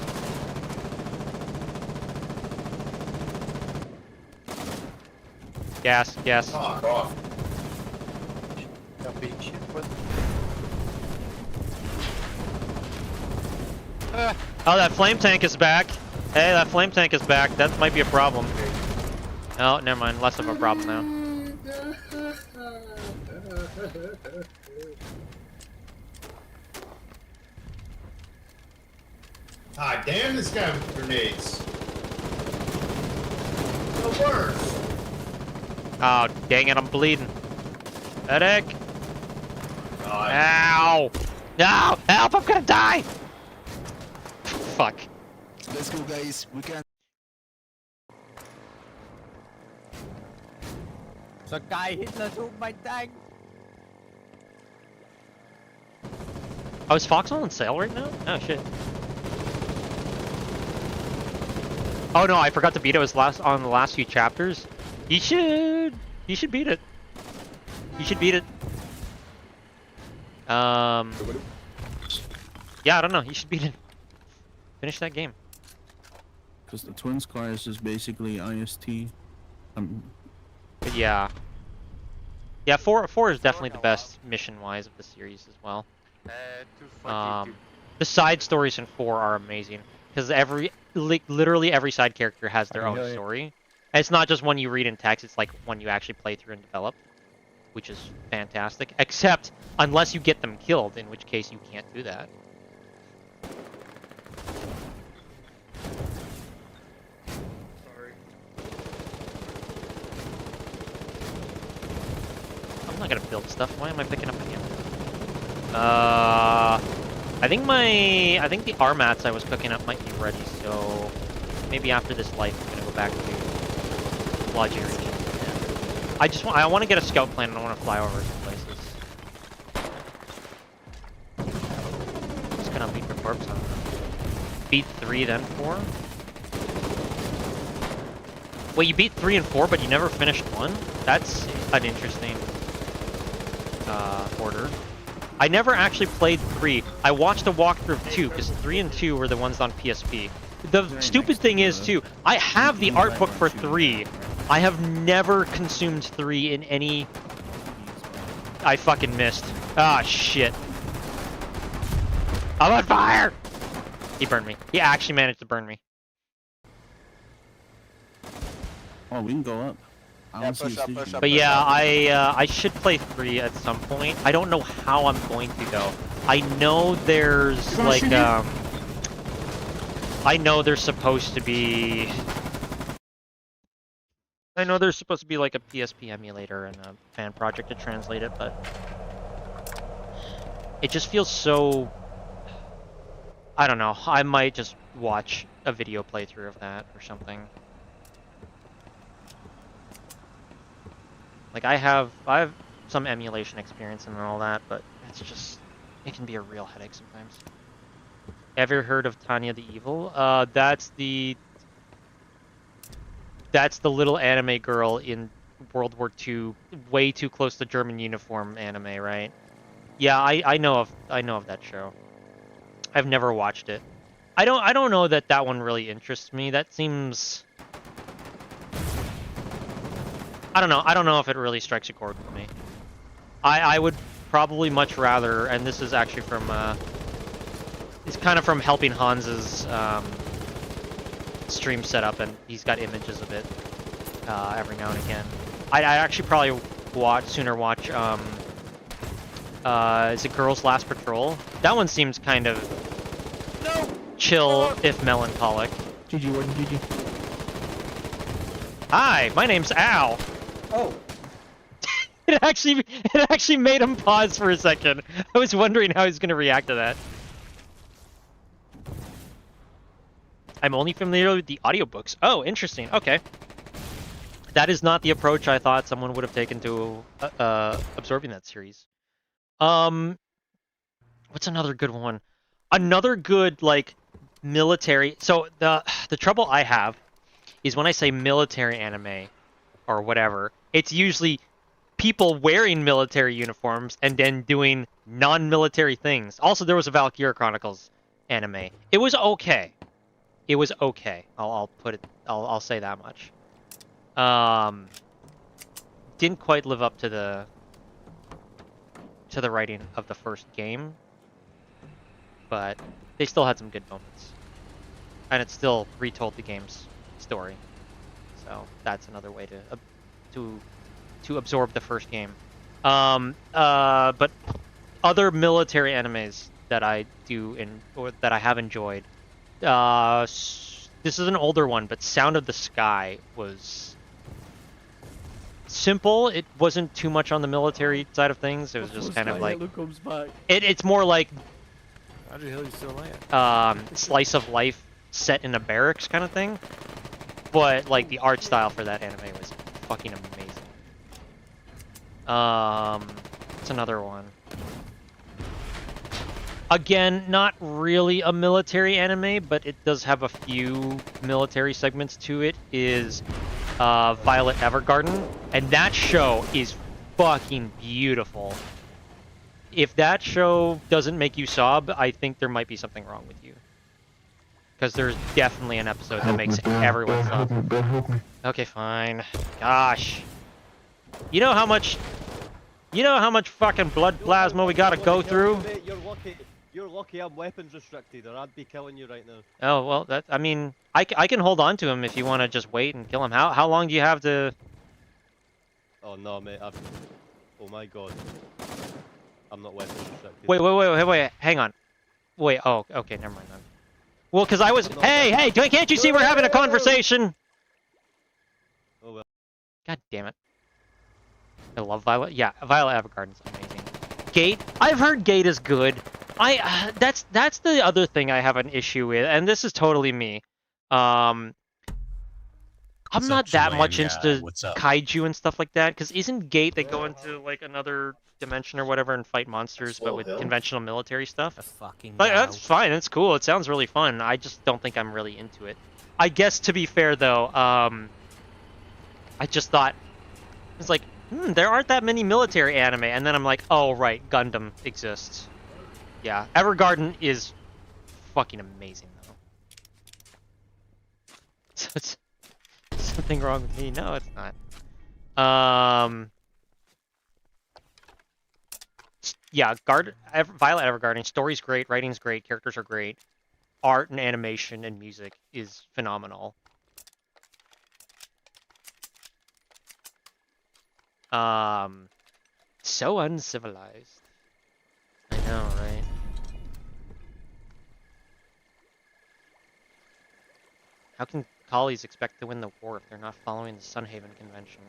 Gas, gas. Oh, Oh, that flame tank is back. Hey, that flame tank is back. That might be a problem. Oh, never mind. Less of a problem now. Ah, damn this guy with grenades. The worst. Oh, dang it, I'm bleeding. Medic! Ow! No! Help, I'm gonna die! Fuck. Let's go, guys. We can. So guy Hitler took my tank. Oh, is Foxhole on sale right now? Oh shit. Oh no, I forgot to beat it. It was on the last few chapters. You should beat it. You should beat it. Yeah, I don't know. You should beat it. Finish that game. Because the Twins class is basically IST. But yeah. Yeah, 4 is definitely the best mission-wise of the series as well. The side stories in 4 are amazing because literally every side character has their own story. And it's not just one you read in text; it's like one you actually play through and develop, which is fantastic. Except unless you get them killed, in which case you can't do that. Sorry. I'm not gonna build stuff. Why am I picking up again? I think the armats I was cooking up might be ready, so maybe after this life I'm gonna go back to Lodgy region. Yeah. I want to get a scout plane and I want to fly over some places. Just gonna beat the corpse on them. Beat 3 then 4? Wait, you beat 3 and 4 but you never finished 1? That's an interesting order. I never actually played 3. I watched a walkthrough of 2, because 3 and 2 were the ones on PSP. The stupid thing is, too, I have the art book for 3. I have never consumed 3 in any... I fucking missed. Ah, shit. I'm on fire! He burned me. He actually managed to burn me. Oh, we can go up. Push up, But yeah, I should play 3 at some point. I don't know how I'm going to though. I know there's like I know there's supposed to be like a PSP emulator and a fan project to translate it, but it just feels so, I don't know. I might just watch a video playthrough of that or something. Like I have some emulation experience and all that, but it's just, it can be a real headache sometimes. Ever heard of Tanya the Evil? That's the little anime girl in World War II, way too close to German uniform anime, right? Yeah, I know of that show. I've never watched it. I don't know that one really interests me. That seems, I don't know if it really strikes a chord with me. I would probably much rather, and this is actually from, it's kind of from helping Hans's stream setup, and he's got images of it every now and again. I'd actually probably sooner watch, is it Girls Last Patrol? That one seems kind of chill, if melancholic. GG, Warden, GG. Hi, my name's Al. Oh. It actually made him pause for a second. I was wondering how he's gonna react to that. I'm only familiar with the audiobooks. Oh, interesting. Okay. That is not the approach I thought someone would have taken to absorbing that series. What's another good one? Another good, like, military... So, the trouble I have is when I say military anime, or whatever, it's usually people wearing military uniforms and then doing non-military things. Also, there was a Valkyria Chronicles anime. It was okay. It was okay. I'll say that much. Didn't quite live up to the writing of the first game, but they still had some good moments, and it still retold the game's story. So So that's another way to absorb the first game. But other military animes that I do or that I have enjoyed. This is an older one, but Sound of the Sky was simple. It wasn't too much on the military side of things. It was just kind of like it's more like how the hell you still land? Slice of life set in a barracks kind of thing. But like the art style for that anime was fucking amazing. It's another one. Again, not really a military anime, but it does have a few military segments to it, is Violet Evergarden. And that show is fucking beautiful. If that show doesn't make you sob, I think there might be something wrong with you. Because there's definitely an episode that makes everyone sob. Okay, fine. Gosh. You know how much fucking blood plasma we gotta go through? You're lucky I'm weapons restricted, or I'd be killing you right now. Oh, well, I mean, I can hold on to him if you want to just wait and kill him. How long do you have to... Oh no, mate, oh my god. I'm not weapons restricted. Wait, hang on. Wait, oh, okay, never mind then. Well, because I was... Hey, can't you see we're having a conversation? Oh well. God damn it. I love Violet. Yeah, Violet Evergarden's amazing. Gate? I've heard Gate is good. That's the other thing I have an issue with, and this is totally me. I'm not that much into kaiju and stuff like that, because isn't Gate they go into like another dimension or whatever and fight monsters, but with conventional military stuff? That's fine, it's cool, it sounds really fun. I just don't think I'm really into it. I guess to be fair though, I just thought, it's like, there aren't that many military anime, and then I'm like, oh right, Gundam exists. Yeah, Evergarden is fucking amazing though. So it's something wrong with me? No, it's not. Yeah, Violet Evergarden, story's great, writing's great, characters are great. Art and animation and music is phenomenal. So uncivilized. I know, right? How can collies expect to win the war if they're not following the Sunhaven Convention?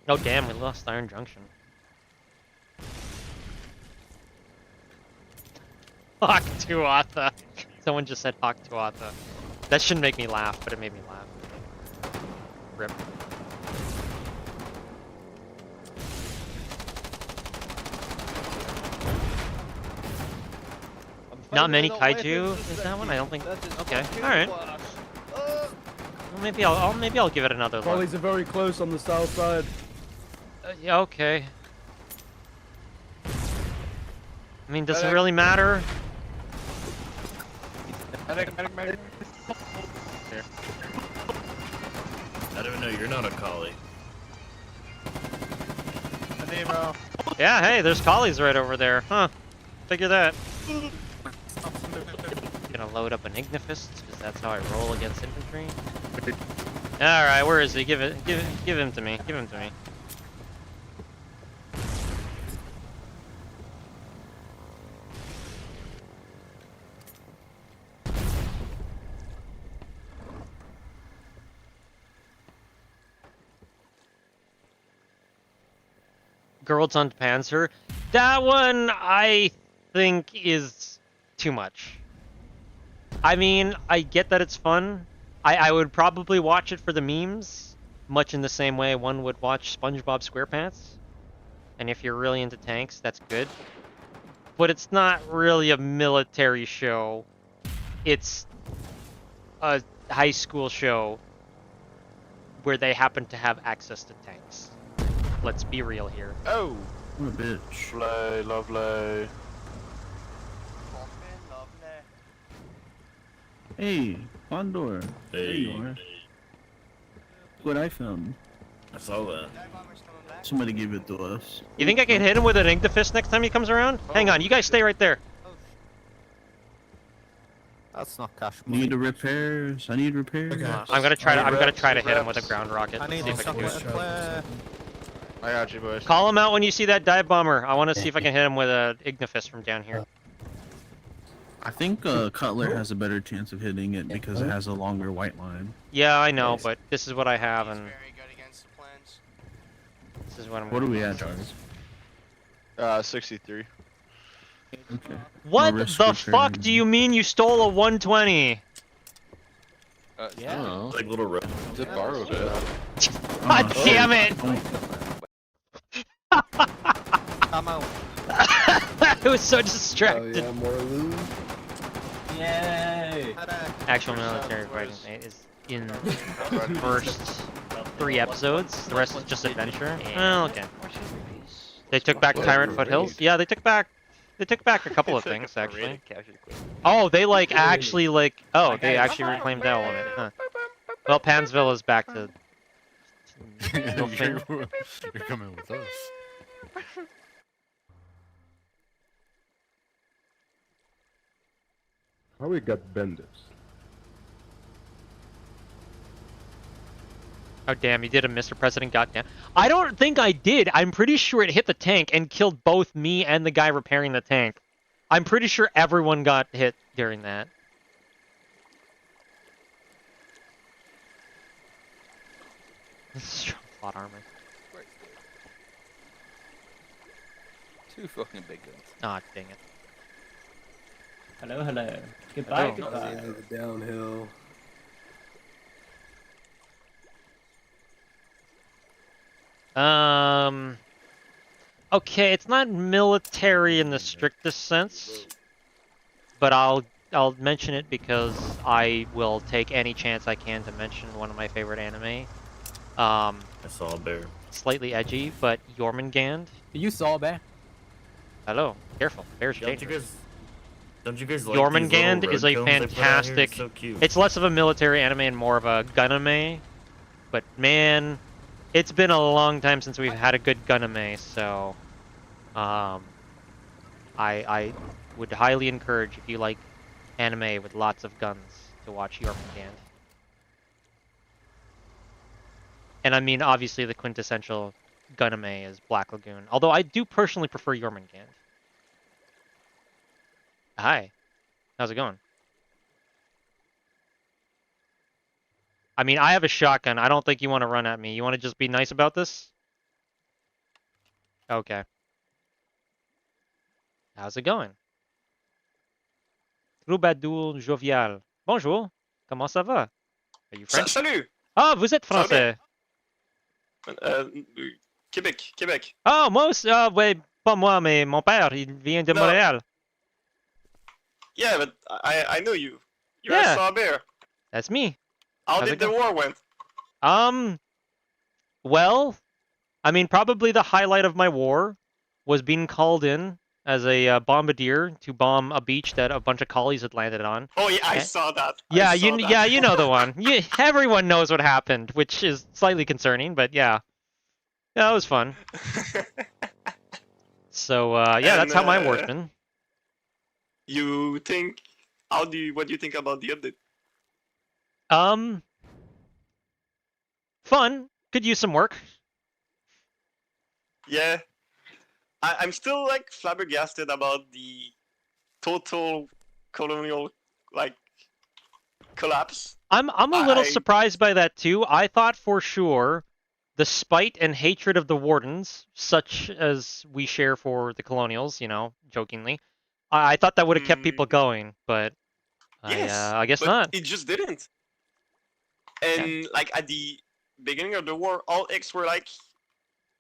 Oh damn, we lost Iron Junction. Hawk Tuatha. Someone just said Hawk Tuatha. That shouldn't make me laugh, but it made me laugh. Rip. Not many kaiju? Is that one? I don't think. Okay, all right. Well, maybe I'll give it another look. Collies are very close on the south side. Yeah, okay. I mean, does it really matter? Medic. Here. I don't know, you're not a collie. Nemo. Yeah, hey, there's collies right over there. Huh. Figure that. Gonna load up an Ignifist, because that's how I roll against infantry. Alright, where is he? Give him to me. Give him to me. Girls on Panzer. That one, I think, is too much. I mean, I get that it's fun. I would probably watch it for the memes, much in the same way one would watch SpongeBob SquarePants. And if you're really into tanks, that's good. But it's not really a military show. It's a high school show where they happen to have access to tanks. Let's be real here. Oh! What a bitch. Lovely. Hey, Condor. Hey. There you are. What I found. I saw that. Somebody gave it to us. You think I can hit him with an Ignifist next time he comes around? Hang on, you guys stay right there. That's not cash. Need repairs. I need repairs. I'm gonna try to hit him with a ground rocket. I need See if I can do it. chocolate. I got you, boys. Call him out when you see that dive bomber. I want to see if I can hit him with a Ignifist from down here. I think Cutler has a better chance of hitting it because it has a longer white line. Yeah, I know, but this is what I have, and this is what I'm. What are gonna we do. at, Jarvis? 63. Okay. What No the risk fuck repairing. do you mean you stole a 120? Yeah. Like little rope. Just borrowed it. God damn it! I'm out. I was so distracted. Oh yeah, more loot. Yay! Actual military fighting is in the first 3 episodes. The rest is just adventure. Oh, okay. They took back Tyrant Foothills. Yeah, they took back a couple of things actually. Oh, they like actually like. Oh, they actually reclaimed all of it. Huh. Well, Pansville is back to. You're coming with us. How we got Bendis? Oh damn, you did a Mr. President, goddamn. I don't think I did. I'm pretty sure it hit the tank and killed both me and the guy repairing the tank. I'm pretty sure everyone got hit during that. Strong plot armor. Two fucking big guns. Ah, dang it. Hello, hello. Goodbye, Hello. goodbye. The downhill. Okay, it's not military in the strictest sense, but I'll mention it because I will take any chance I can to mention one of my favorite anime. I saw a bear. Slightly edgy, but Jormungand. You saw a bear? Hello, careful. Bears dangerous. Don't you guys like Jormungand is a fantastic. It's so cute. It's less of a military anime and more of a gunanime, but man, it's been a long time since we've had a good gunanime, so I would highly encourage if you like anime with lots of guns to watch Jormungand. And I mean, obviously the quintessential gunanime is Black Lagoon, although I do personally prefer Jormungand. Hi, how's it going? I mean, I have a shotgun. I don't think you want to run at me. You want to just be nice about this? Okay. How's it going? Troubadour jovial. Bonjour. Comment ça va? Are you French? Salut! Ah, vous êtes français. Québec, Québec. Ah, moi aussi. Ah, ouais, pas moi, mais mon père, il vient de No. Montréal. Yeah, but I know you. You're Yeah. a Saw Bear. That's me. How How's did it the go? war went? Well, I mean, probably the highlight of my war was being called in as a bombardier to bomb a beach that a bunch of collies had landed on. Oh yeah, I Eh? saw that. Yeah, I saw that. yeah, you know the one. Everyone knows what happened, which is slightly concerning, but yeah. Yeah, it was fun. So, yeah, that's how my war's been. You think? What do you think about the update? Fun. Could use some work. Yeah, I'm still like flabbergasted about the total colonial like collapse. I'm a little surprised by that too. I thought for sure the spite and hatred of the wardens, such as we share for the colonials, you know, jokingly, I thought that would have kept people going, but Yes, I guess but not. It just didn't. And like at the beginning of the war, all X were like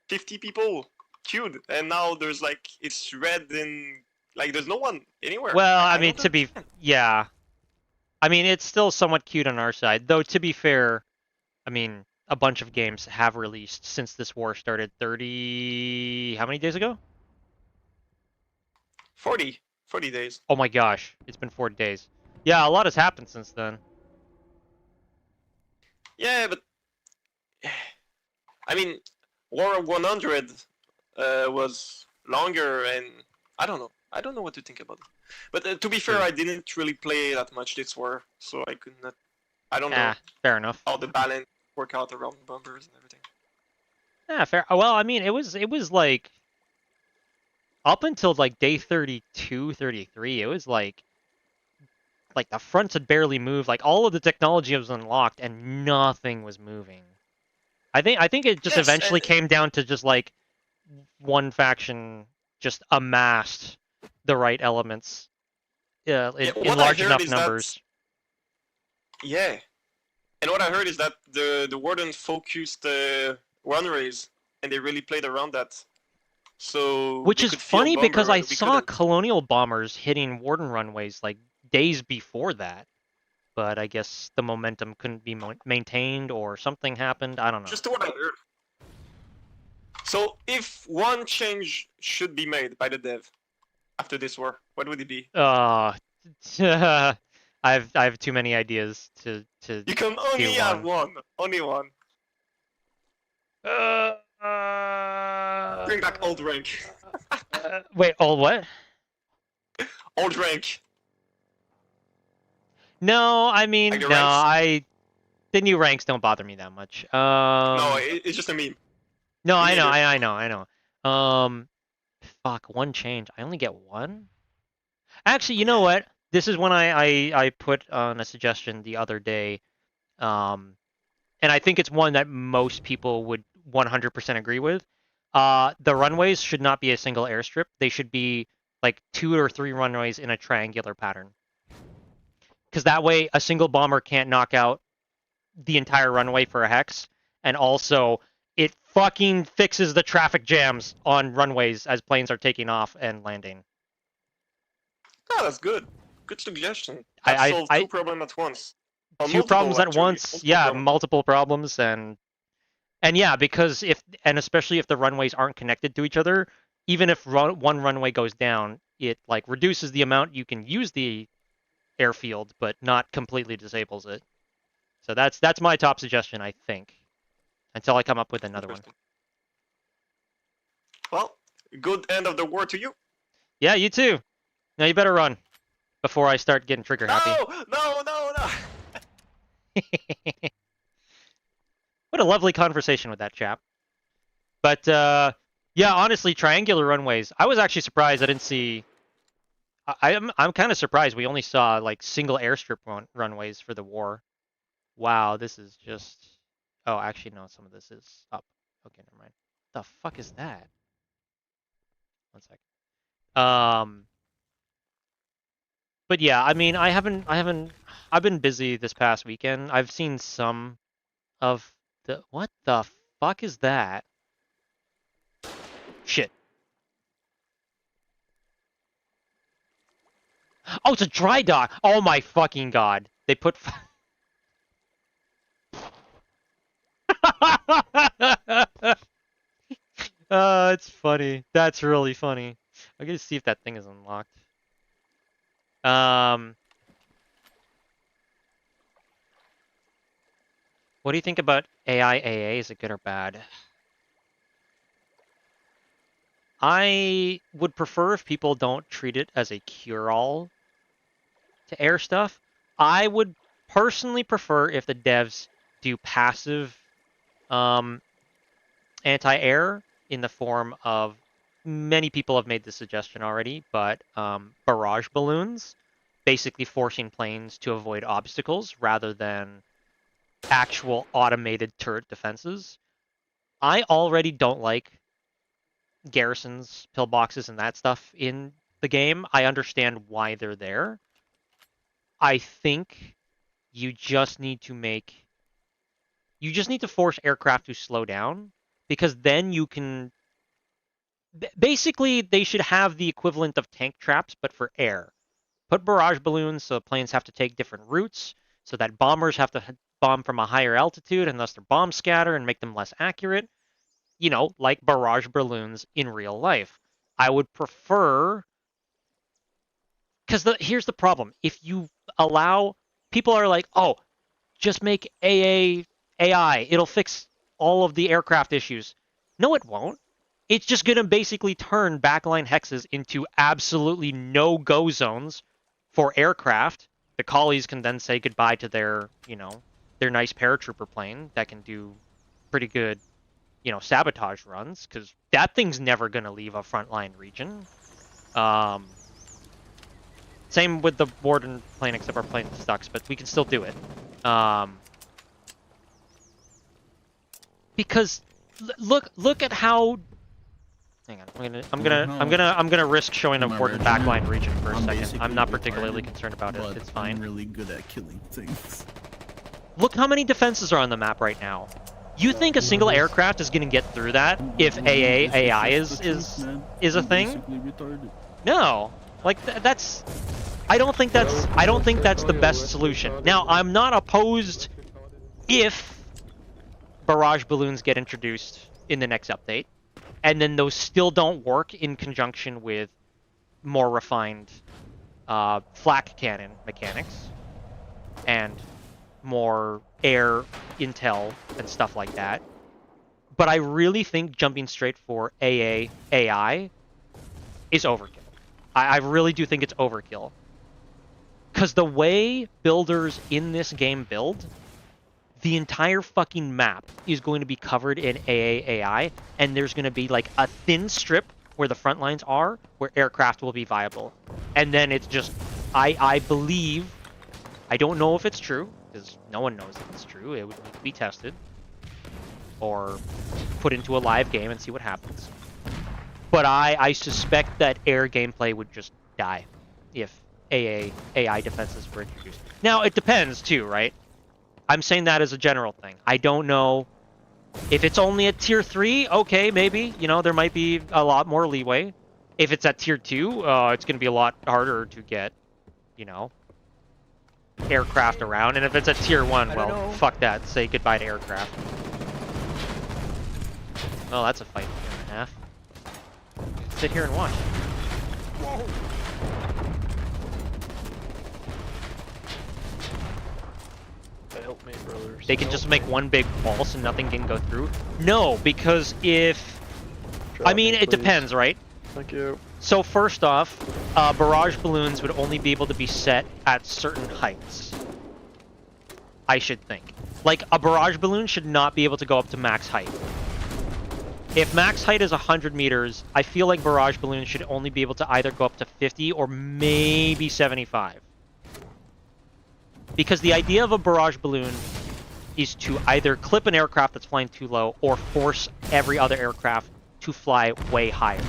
50 people queued, and now there's like it's red and like there's no one anywhere. Well, I don't mean, to be, understand. yeah. I mean, it's still somewhat cute on our side, though. To be fair, I mean, a bunch of games have released since this war started. 30, how many days ago? 40 days. Oh my gosh, it's been 40 days. Yeah, a lot has happened since then. Yeah, but I mean, War of 100 was longer, and I don't know. I don't know what to think about it. But to be fair, I didn't really play that much this war, so I could not. I don't know Fair enough. how the balance work out around bombers and everything. Yeah, fair. Well, I mean, it was like up until like day 32, 33, it was like the fronts had barely moved. Like all of the technology was unlocked and nothing was moving. I think it just eventually came down to just like one faction just amassed the right elements in large enough numbers. Yeah. And what I heard is that the Warden focused runways, and they really played around that. So which is funny because I saw colonial bombers hitting Warden runways like days before that. But I guess the momentum couldn't be maintained or something happened. I don't know. Just what I heard. So if one change should be made by the dev after this war, what would it be? I have too many ideas to. You can only have one. Only one. Bring back old rank. Wait, old what? Old rank. No, I mean, like no, the new ranks don't bother me that much. No, it's just a meme. No, I know. Fuck, one change. I only get one? Actually, you know what? This is when I put on a suggestion the other day. And I think it's one that most people would 100% agree with. The runways should not be a single airstrip. They should be like 2 or 3 runways in a triangular pattern. Because that way, a single bomber can't knock out the entire runway for a hex, and also it fucking fixes the traffic jams on runways as planes are taking off and landing. Oh, that's good. Good suggestion. That solves 2 problems at once. Two problems at once, yeah, multiple problems, and yeah, because especially if the runways aren't connected to each other, even if one runway goes down, it like reduces the amount you can use the airfield, but not completely disables it. So that's my top suggestion, I think, until I come up with another one. Well, good end of the war to you. Yeah, you too. Now you better run before I start getting trigger happy. No. What a lovely conversation with that chap. But yeah, honestly, triangular runways. I was actually surprised I didn't see. I'm kind of surprised we only saw like single airstrip runways for the war. Wow, this is just. Oh, actually, no. Some of this is up. Okay, never mind. The fuck is that? 1 second. But yeah, I mean, I've been busy this past weekend. I've seen some of the. What the fuck is that? Shit. Oh, it's a dry dock. Oh my fucking god. They put. It's funny. That's really funny. I'm gonna see if that thing is unlocked. What do you think about AI AA? Is it good or bad? I would prefer if people don't treat it as a cure-all to air stuff. I would personally prefer if the devs do passive anti-air in the form of, many people have made this suggestion already, but barrage balloons, basically forcing planes to avoid obstacles rather than actual automated turret defenses. I already don't like garrisons, pillboxes, and that stuff in the game. I understand why they're there. I think you just need to force aircraft to slow down, because then you can. Basically, they should have the equivalent of tank traps, but for air. Put barrage balloons so planes have to take different routes, so that bombers have to bomb from a higher altitude, and thus their bombs scatter and make them less accurate. You know, like barrage balloons in real life. I would prefer. Because here's the problem. If you allow. People are like, oh, just make AI. It'll fix all of the aircraft issues. No, it won't. it's just going to basically turn backline hexes into absolutely no-go zones for aircraft. The collies can then say goodbye to their, you know, their nice paratrooper plane that can do pretty good, you know, sabotage runs, because that thing's never going to leave a frontline region. Same with the Warden plane, except our plane sucks, but we can still do it. Because look at how. Hang on, I'm gonna risk showing a Warden backline region for a second. I'm not particularly concerned about it. It's fine. I'm really good at killing things. Look how many defenses are on the map right now. You think a single aircraft is gonna get through that if AI is a thing? No, like that's. I don't think that's the best solution. Now, I'm not opposed if barrage balloons get introduced in the next update, and then those still don't work in conjunction with more refined flak cannon mechanics and more air intel and stuff like that. But I really think jumping straight for AI is overkill. I really do think it's overkill. Because the way builders in this game build, the entire fucking map is going to be covered in AI, and there's going to be like a thin strip where the front lines are, where aircraft will be viable. And then it's just, I believe, I don't know if it's true, because no one knows if it's true. It would need to be tested or put into a live game and see what happens. But I suspect that air gameplay would just die if AI defenses were introduced. Now, it depends too, right? I'm saying that as a general thing. I don't know if it's only at tier 3, okay, maybe. You know, there might be a lot more leeway. If it's at tier 2, it's going to be a lot harder to get, you know, aircraft around. And if it's at tier 1, well, fuck that. Say goodbye to aircraft. Well, that's a fight and a half. Sit here and watch. Whoa. Help me, brothers. They can just make one big pulse and nothing can go through? No, because if... I mean, it depends, right? Thank you. So first off, barrage balloons would only be able to be set at certain heights. I should think. Like, a barrage balloon should not be able to go up to max height. If max height is 100 meters, I feel like barrage balloons should only be able to either go up to 50 or maybe 75. Because the idea of a barrage balloon is to either clip an aircraft that's flying too low or force every other aircraft to fly way higher.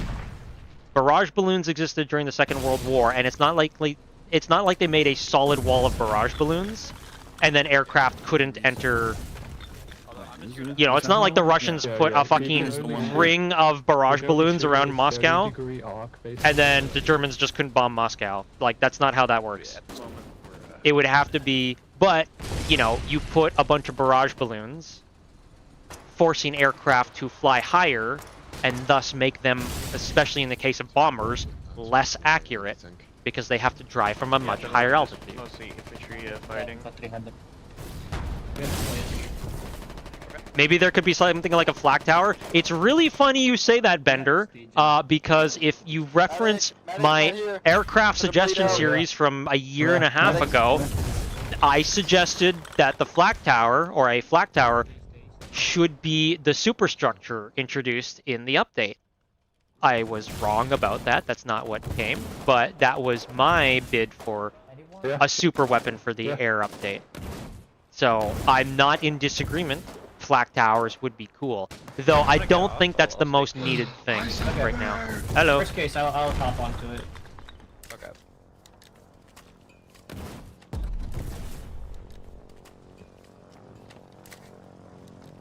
Barrage balloons existed during the Second World War, and it's not like they made a solid wall of barrage balloons and then aircraft couldn't enter. You know, it's not like the Russians put a fucking ring of barrage balloons around Moscow and then the Germans just couldn't bomb Moscow. Like, that's not how that works. It would have to be, but, you know, you put a bunch of barrage balloons, forcing aircraft to fly higher, and thus make them, especially in the case of bombers, less accurate, because they have to drive from a much higher altitude. Mostly infantry fighting. Maybe there could be something like a flak tower. It's really funny you say that, Bender, because if you reference my aircraft suggestion series from a year and a half ago, I suggested that the flak tower, or a flak tower, should be the superstructure introduced in the update. I was wrong about that. That's not what came, but that was my bid for a super weapon for the air update. So I'm not in disagreement. Flak towers would be cool, though I don't think that's the most needed thing right now. Hello. Worst case, I'll hop onto it. Okay.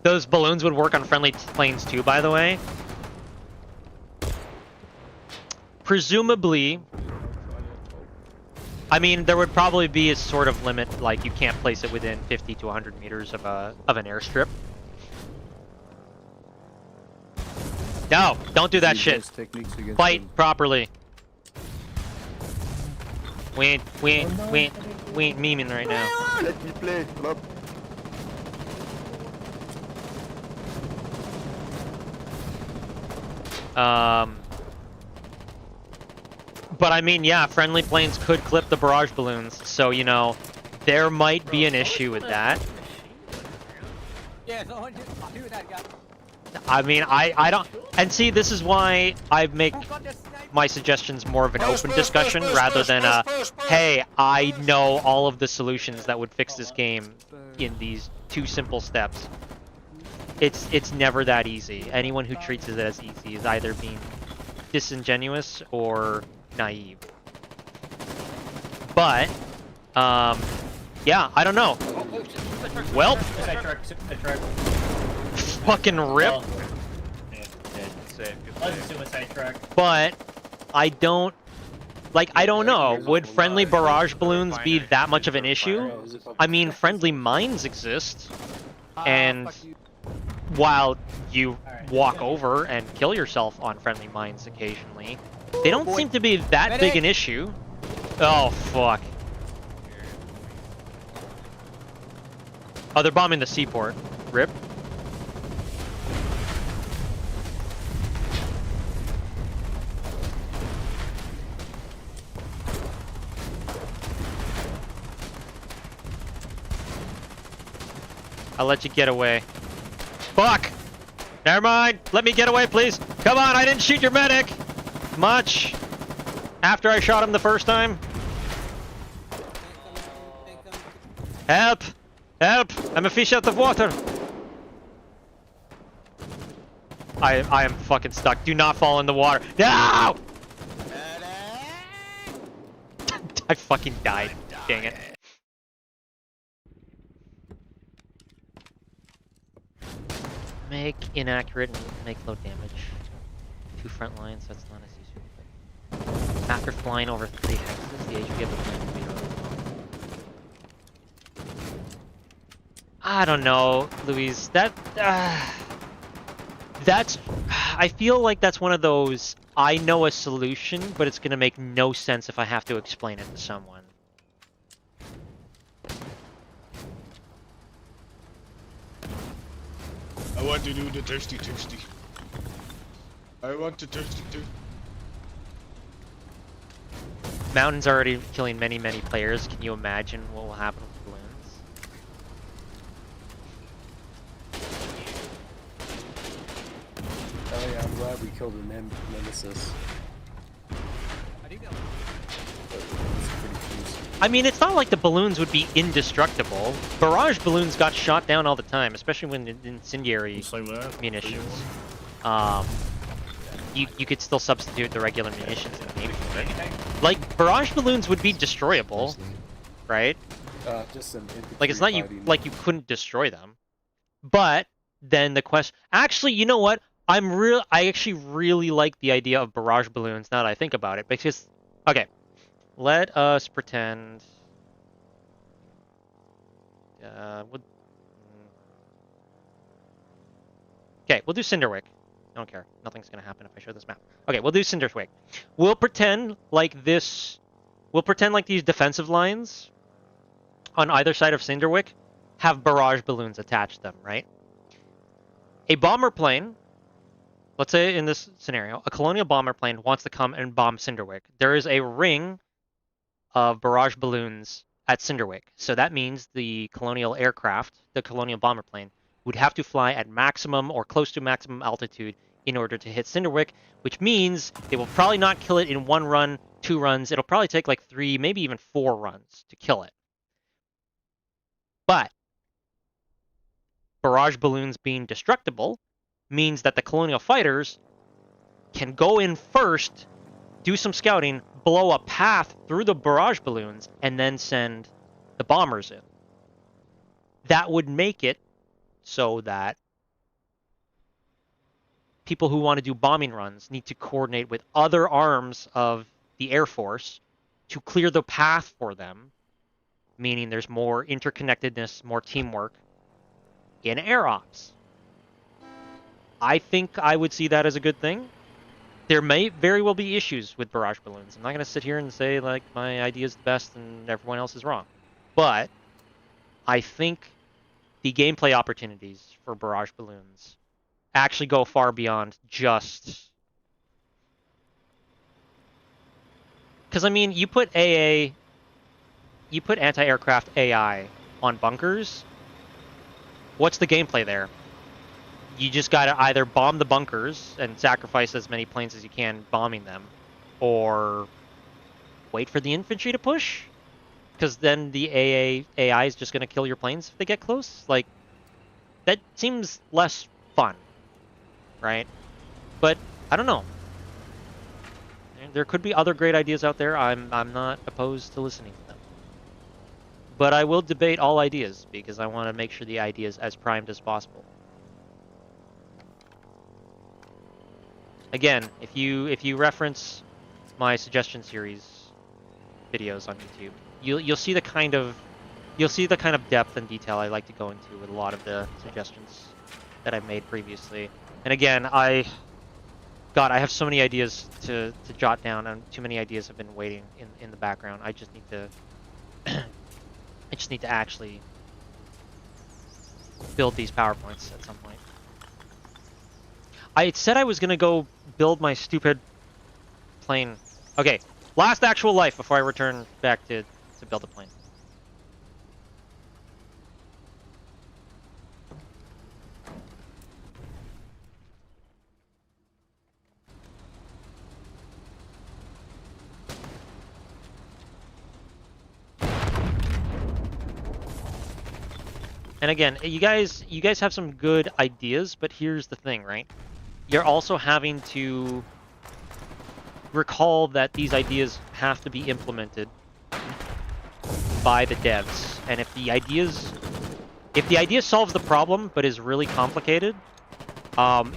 Those balloons would work on friendly planes too, by the way. Presumably, I mean, there would probably be a sort of limit, like you can't place it within 50 to 100 meters of an airstrip. No, don't do that shit. Fight properly. We ain't memeing right now. Let me play, club. But I mean, yeah, friendly planes could clip the barrage balloons, so you know, there might be an issue with that. Yeah, someone do that, guy. I mean, I don't... And see, this is why I make my suggestions more of an open discussion rather than a, hey, I know all of the solutions that would fix this game in these 2 simple steps. It's never that easy. Anyone who treats it as easy is either being disingenuous or naive. But, yeah, I don't know. Well, fucking rip. But I don't know. Would friendly barrage balloons be that much of an issue? I mean, friendly mines exist, and while you walk over and kill yourself on friendly mines occasionally, they don't seem to be that big an issue. Oh fuck. Oh, they're bombing the seaport. Rip. I'll let you get away. Fuck! Never mind! Let me get away, please! Come on, I didn't shoot your medic! Much! After I shot him the first time. Help! Help! I'm a fish out of water! I am fucking stuck. Do not fall in the water. No! I fucking died. Dang it. Make inaccurate and make low damage. 2 front lines, that's not as easy. After flying over 3 hexes, the HP of the plane will be really low. I don't know, Louise. That's... I feel like that's one of those, I know a solution, but it's gonna make no sense if I have to explain it to someone. I want to do the thirsty. I want to thirsty. Mountain's already killing many players. Can you imagine what will happen with balloons? Oh yeah, I'm glad we killed the Nemesis. I mean, it's not like the balloons would be indestructible. Barrage balloons got shot down all the time, especially when incendiary munitions. You could still substitute the regular munitions in the game for it. Like, barrage balloons would be destroyable, right? Just some infantry like, it's not fighting. like you couldn't destroy them. But then the question... Actually, you know what? I actually really like the idea of barrage balloons now that I think about it, because... Okay. Let us pretend... Okay, we'll do Cinderwick. I don't care. Nothing's gonna happen if I show this map. Okay, we'll do Cinderwick. We'll pretend like this... We'll pretend like these defensive lines on either side of Cinderwick have barrage balloons attached to them, right? A bomber plane... Let's say in this scenario, a colonial bomber plane wants to come and bomb Cinderwick. There is a ring of barrage balloons at Cinderwick. So that means the colonial aircraft, the colonial bomber plane, would have to fly at maximum or close to maximum altitude in order to hit Cinderwick, which means they will probably not kill it in 1 run, 2 runs. It'll probably take like 3, maybe even 4 runs to kill it. But barrage balloons being destructible means that the colonial fighters can go in first, do some scouting, blow a path through the barrage balloons, and then send the bombers in. That would make it so that people who want to do bombing runs need to coordinate with other arms of the Air Force to clear the path for them, meaning there's more interconnectedness, more teamwork in air ops. I think I would see that as a good thing. There may very well be issues with barrage balloons. I'm not going to sit here and say, like, my idea is the best and everyone else is wrong. But I think the gameplay opportunities for barrage balloons actually go far beyond just Because I mean, you put anti-aircraft AI on bunkers. What's the gameplay there? You just gotta either bomb the bunkers and sacrifice as many planes as you can bombing them, or wait for the infantry to push, because then the AI is just gonna kill your planes if they get close. Like, that seems less fun, right? But I don't know. There could be other great ideas out there. I'm not opposed to listening to them. But I will debate all ideas because I want to make sure the idea is as primed as possible. Again, if you reference my suggestion series videos on YouTube, you'll see the kind of depth and detail I like to go into with a lot of the suggestions that I've made previously. And again, I have so many ideas to jot down, and too many ideas have been waiting in the background. I just need to actually build these PowerPoints at some point. I said I was gonna go build my stupid plane. Okay, last actual life before I return back to build a plane. And again, you guys have some good ideas, but here's the thing, right? You're also having to recall that these ideas have to be implemented by the devs. And if the idea solves the problem but is really complicated,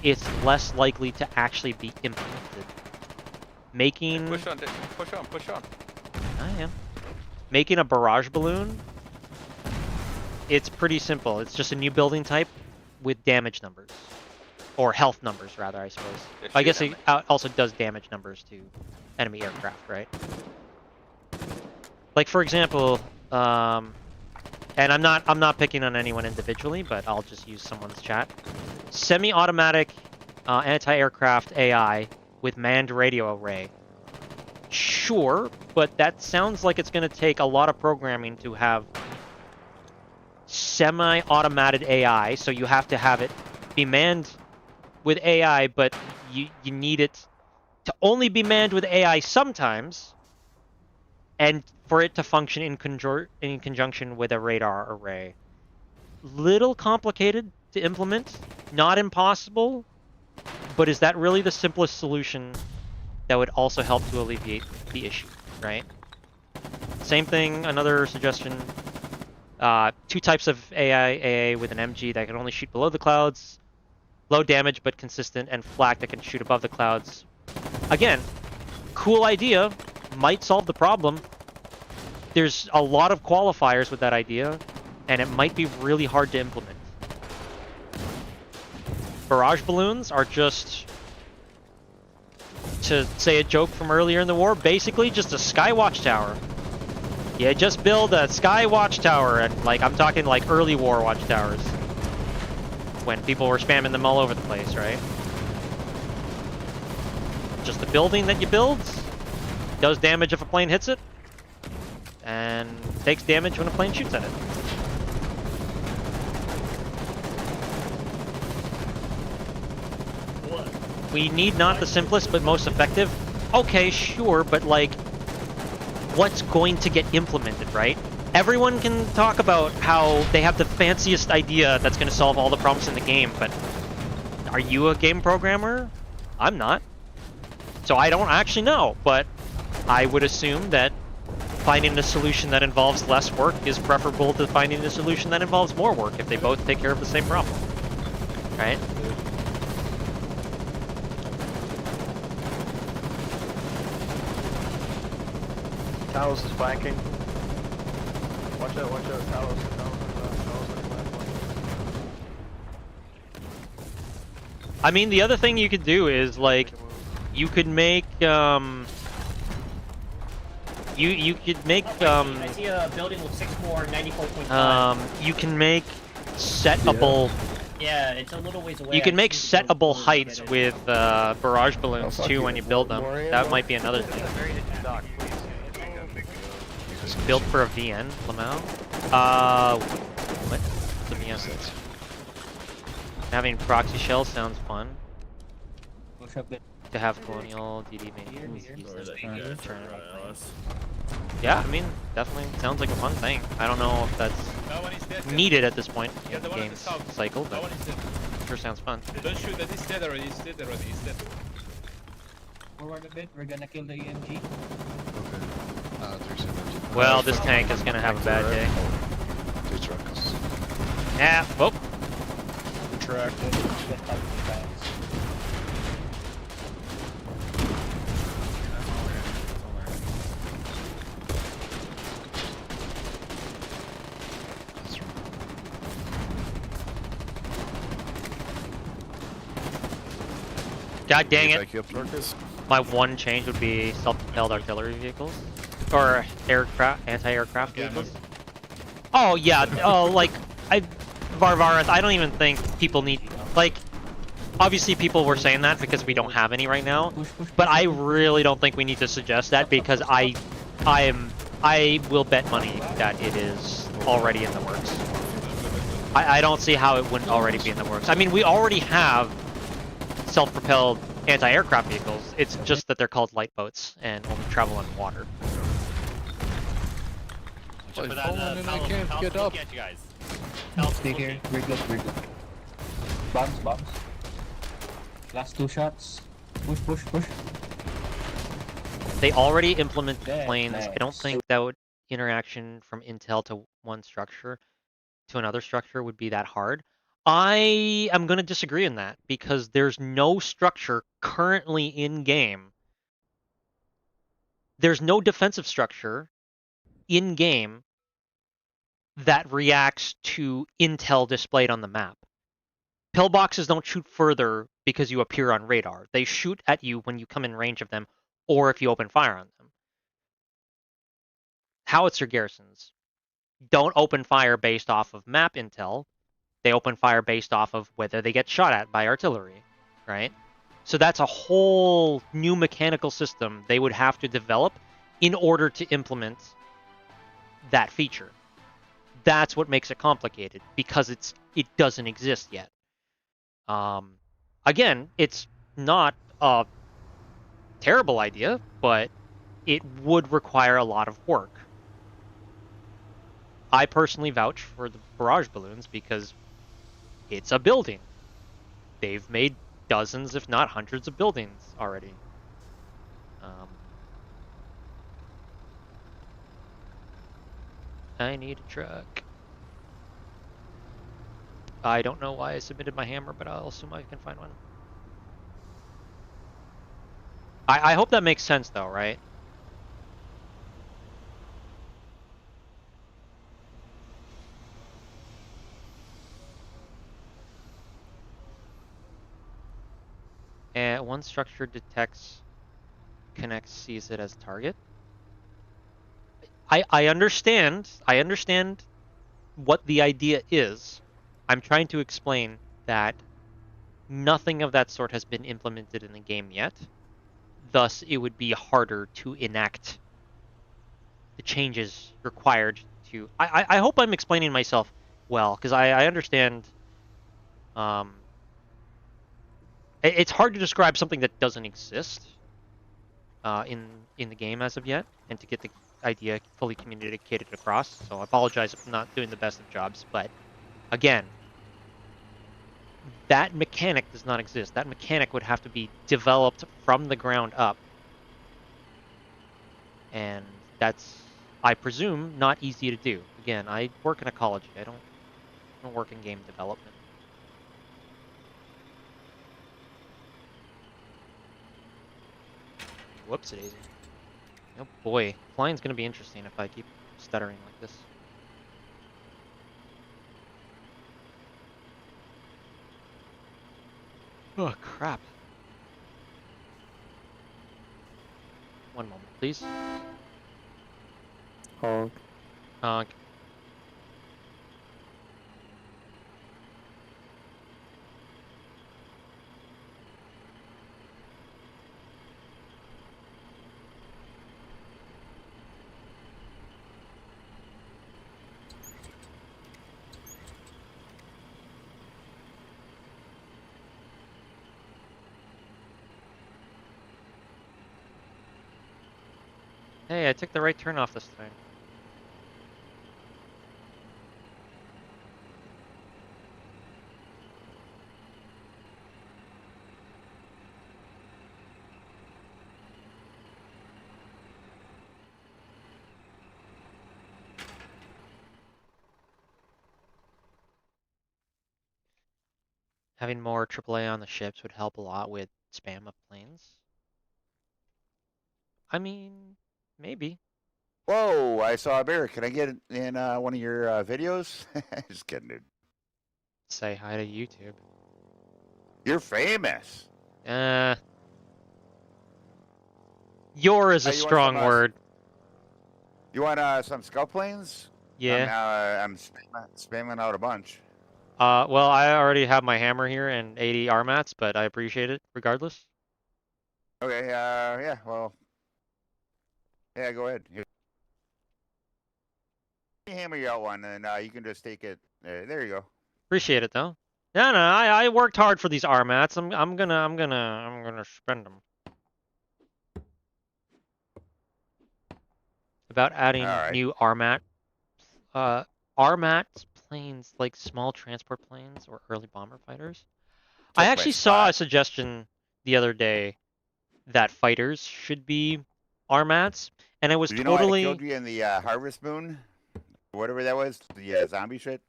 it's less likely to actually be implemented. Making Push on. I am. Making a barrage balloon, it's pretty simple. It's just a new building type with damage numbers. Or health numbers, rather, I suppose. I guess it also does damage numbers to enemy aircraft, right? Like, for example, and I'm not picking on anyone individually, but I'll just use someone's chat. Semi-automatic anti-aircraft AI with manned radio array. Sure, but that sounds like it's going to take a lot of programming to have semi-automated AI, so you have to have it be manned with AI, but you need it to only be manned with AI sometimes, and for it to function in conjunction with a radar array. Little complicated to implement, not impossible, but is that really the simplest solution that would also help to alleviate the issue, right? Same thing, another suggestion. 2 types of AA with an MG that can only shoot below the clouds, low damage but consistent, and flak that can shoot above the clouds. Again, cool idea, might solve the problem. There's a lot of qualifiers with that idea, and it might be really hard to implement. Barrage balloons are just, to say a joke from earlier in the war, basically just a sky watchtower. You just build a sky watchtower, and like I'm talking like early war watchtowers, when people were spamming them all over the place, right? Just a building that you build, does damage if a plane hits it, and takes damage when a plane shoots at it. What? We need not the simplest but most effective. Okay, sure, but like, what's going to get implemented, right? Everyone can talk about how they have the fanciest idea that's going to solve all the problems in the game, but are you a game programmer? I'm not. So I don't actually know, but I would assume that finding a solution that involves less work is preferable to finding a solution that involves more work if they both take care of the same problem, right? Talos is flanking. Watch out, Talos. I mean, the other thing you could do is, like, you could make, you could make, I see a building with 6 more, 94.5. you can make settable... Yeah, it's a little ways away. You can make settable heights with barrage balloons, too, when you build them. That might be another thing. built for a VN, Lamau? What? What's a VN? Having proxy shells sounds fun. To have colonial DD maintenance. Yeah, I mean, definitely sounds like a fun thing. I don't know if that's needed at this point in the game's cycle, but sure sounds fun. Don't shoot that, he's dead already, he's dead already, he's dead. Forward a bit, we're gonna kill the EMG. Well, this tank is gonna have a bad day. Yeah, oh. God dang it. My one change would be self-propelled artillery vehicles. Or aircraft, anti-aircraft vehicles. Oh yeah, like, Varvareth, I don't even think people need, like, obviously people were saying that because we don't have any right now, but I really don't think we need to suggest that because I will bet money that it is already in the works. I don't see how it wouldn't already be in the works. I mean, we already have self-propelled anti-aircraft vehicles. It's just that they're called light boats and only travel on water. I can't get up. Get you guys. Stay here. We're good. Bombs. Last 2 shots. Push. They already implemented planes. I don't think that would interaction from intel to one structure to another structure would be that hard. I am going to disagree in that because there's no structure currently in game. There's no defensive structure in game that reacts to intel displayed on the map. Pillboxes don't shoot further because you appear on radar. They shoot at you when you come in range of them or if you open fire on them. Howitzer garrisons don't open fire based off of map intel. They open fire based off of whether they get shot at by artillery, right? So that's a whole new mechanical system they would have to develop in order to implement that feature. That's what makes it complicated because it doesn't exist yet. Again, it's not a terrible idea, but it would require a lot of work. I personally vouch for the barrage balloons because it's a building. They've made dozens, if not hundreds, of buildings already. I need a truck. I don't know why I submitted my hammer, but I'll assume I can find one. I hope that makes sense, though, right? And one structure detects, connects, sees it as target. I understand what the idea is. I'm trying to explain that nothing of that sort has been implemented in the game yet. Thus, it would be harder to enact the changes required to... I hope I'm explaining myself well, because I understand... It's hard to describe something that doesn't exist in the game as of yet, and to get the idea fully communicated across. So I apologize if I'm not doing the best of jobs, but again, that mechanic does not exist. That mechanic would have to be developed from the ground up. And that's, I presume, not easy to do. Again, I work in ecology. I don't work in game development. Whoops-a-daisy. Oh boy, flying's gonna be interesting if I keep stuttering like this. Oh, crap. One moment, please. Honk. Honk. Hey, I took the right turn off this time. Having more AAA on the ships would help a lot with spam of planes. I mean, maybe. Whoa, I saw a bear. Can I get in one of your videos? Just kidding, dude. Say hi to YouTube. You're famous. Your is a you want strong some, word. You want some scout planes? Yeah. I'm spamming out a bunch. Well, I already have my hammer here and 80 RMATs, but I appreciate it regardless. Okay, yeah, well. Yeah, go ahead. Here. Hammer you out one, and you can just take it. There you go. Appreciate it though. No, I worked hard for these RMATs. I'm gonna spend them. About adding new RMAT planes like small transport planes or early bomber fighters. I actually saw a suggestion the other day that fighters should be RMATs, and it was Did you totally. know I killed you in the Harvest Moon? Whatever that was, the zombie shit.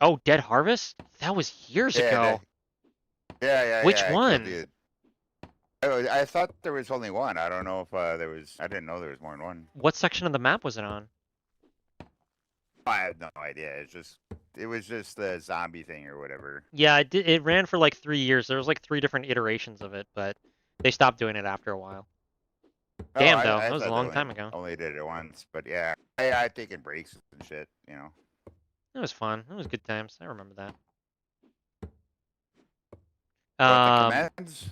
Oh, Dead Harvest? That was years ago. Yeah. Which one? I thought there was only one. I don't know if there was. I didn't know there was more than one. What section of the map was it on? I have no idea. It was just the zombie thing or whatever. Yeah, it ran for like 3 years. There was like 3 different iterations of it, but they stopped doing it after a while. Damn, though. That was a long time ago. Only did it once, but yeah. I've taken breaks and shit, you know. It was fun. It was good times. I remember that. The commands?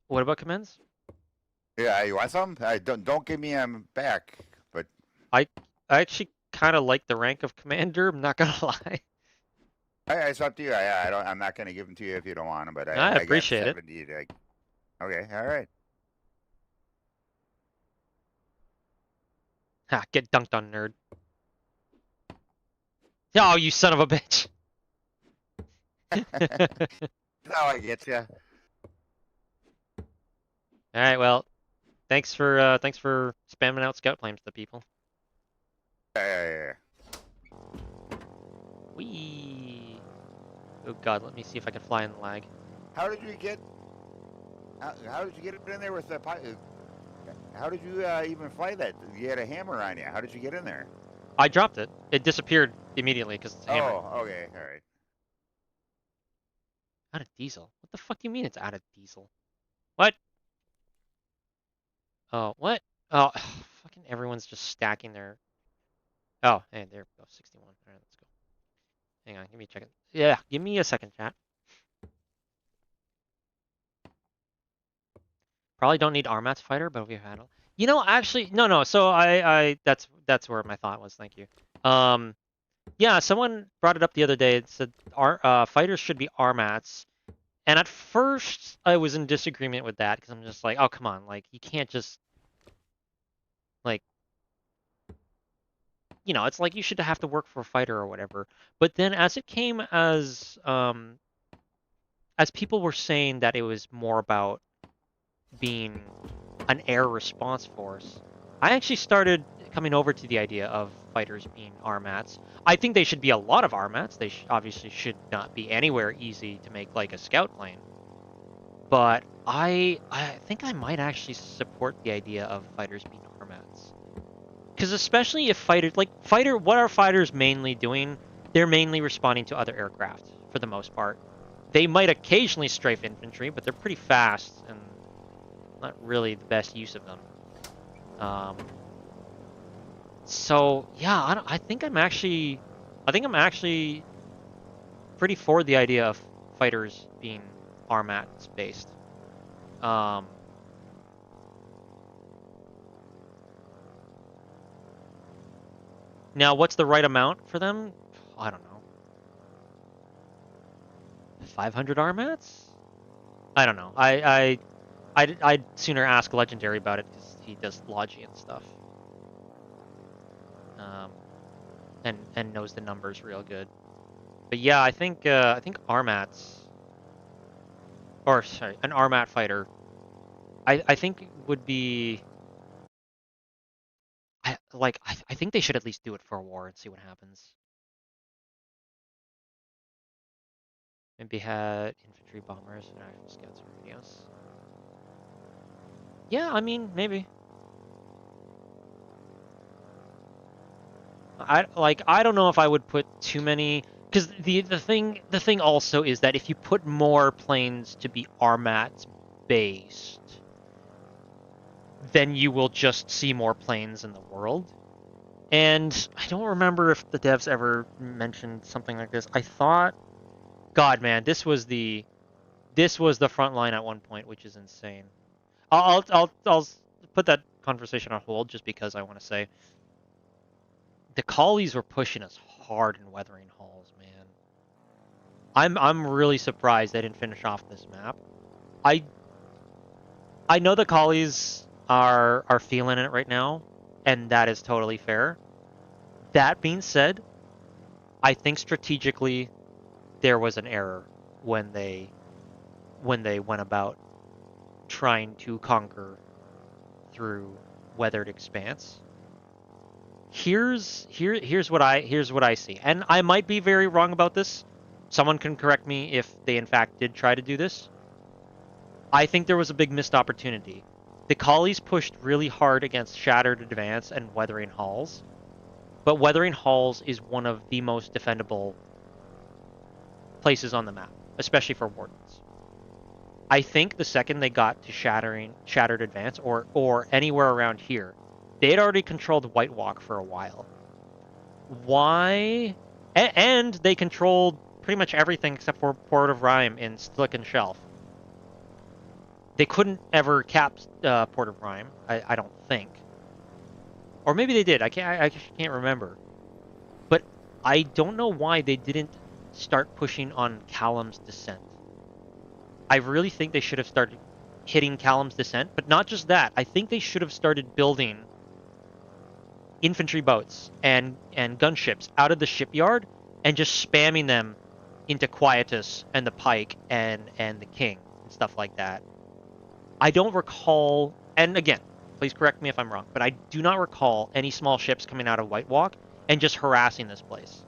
What about commands? Yeah, you want some? Don't give me them back, but I actually kind of like the rank of commander. I'm not gonna lie. It's up to you. I'm not gonna give them to you if you don't want them, but I appreciate it. Okay, all right. Ha! Get dunked on, nerd. Oh, you son of a bitch! Now I get you. All right, well, thanks for spamming out scout planes to people. Yeah. Whee! Oh God, let me see if I can fly in the lag. How did you get? How did you get in there with the pilot? How did you even fly that? You had a hammer on you. How did you get in there? I dropped it. It disappeared immediately because it's a hammer. Oh, okay, all right. Out of diesel? What the fuck do you mean it's out of diesel? What? Oh, what? Oh, fucking everyone's just stacking their... Oh, hey, there we go, 61. All right, let's go. Hang on, give me a second. Yeah, give me a second, chat. Probably don't need RMAT's fighter, but we've had... You know, actually, no. So that's where my thought was. Thank you. Yeah, someone brought it up the other day. It said fighters should be RMATs. And at first, I was in disagreement with that because I'm just like, oh, come on. Like, you can't just, like, you know, it's like you should have to work for a fighter or whatever. But then as it came as people were saying that it was more about being an air response force, I actually started coming over to the idea of fighters being RMATs. I think they should be a lot of RMATs. They obviously should not be anywhere easy to make like a scout plane. But I think I might actually support the idea of fighters being RMATs. Because especially if what are fighters mainly doing? They're mainly responding to other aircraft for the most part. They might occasionally strafe infantry, but they're pretty fast and not really the best use of them. So yeah, I think I'm actually pretty for the idea of fighters being RMATs based. Now, what's the right amount for them? I don't know. 500 RMATs? I don't know. I'd sooner ask Legendary about it because he does Logi and stuff. And knows the numbers real good. But yeah, I think Armats, or sorry, an Armat fighter, I think would be. I think they should at least do it for a war and see what happens. Maybe had infantry bombers and actual scouts and radios. Yeah, I mean maybe. I don't know if I would put too many, because the thing also is that if you put more planes to be Armat based, then you will just see more planes in the world. And I don't remember if the devs ever mentioned something like this. I thought, God, man, this was the Frontline at one point, which is insane. I'll put that conversation on hold just because I want to say the Collies were pushing us hard in Weathering Halls, man. I'm really surprised they didn't finish off this map. I know the Collies are feeling it right now, and that is totally fair. That being said, I think strategically there was an error when they went about trying to conquer through weathered expanse. Here's what I see, and I might be very wrong about this. Someone can correct me if they in fact did try to do this. I think there was a big missed opportunity. The Collies pushed really hard against Shattered Advance and Weathering Halls, but Weathering Halls is one of the most defendable places on the map, especially for Wardens. I think the second they got to Shattered Advance or anywhere around here, they had already controlled White Walk for a while. Why? And they controlled pretty much everything except for Port of Rhyme in Silicon Shelf. They couldn't ever cap Port of Rhyme, I don't think. Or maybe they did. I can't remember. But I don't know why they didn't start pushing on Callum's Descent. I really think they should have started hitting Callum's Descent, but not just that. I think they should have started building infantry boats and gunships out of the shipyard and just spamming them into Quietus and the Pike and the King and stuff like that. I don't recall, and again, please correct me if I'm wrong, but I do not recall any small ships coming out of White Walk and just harassing this place.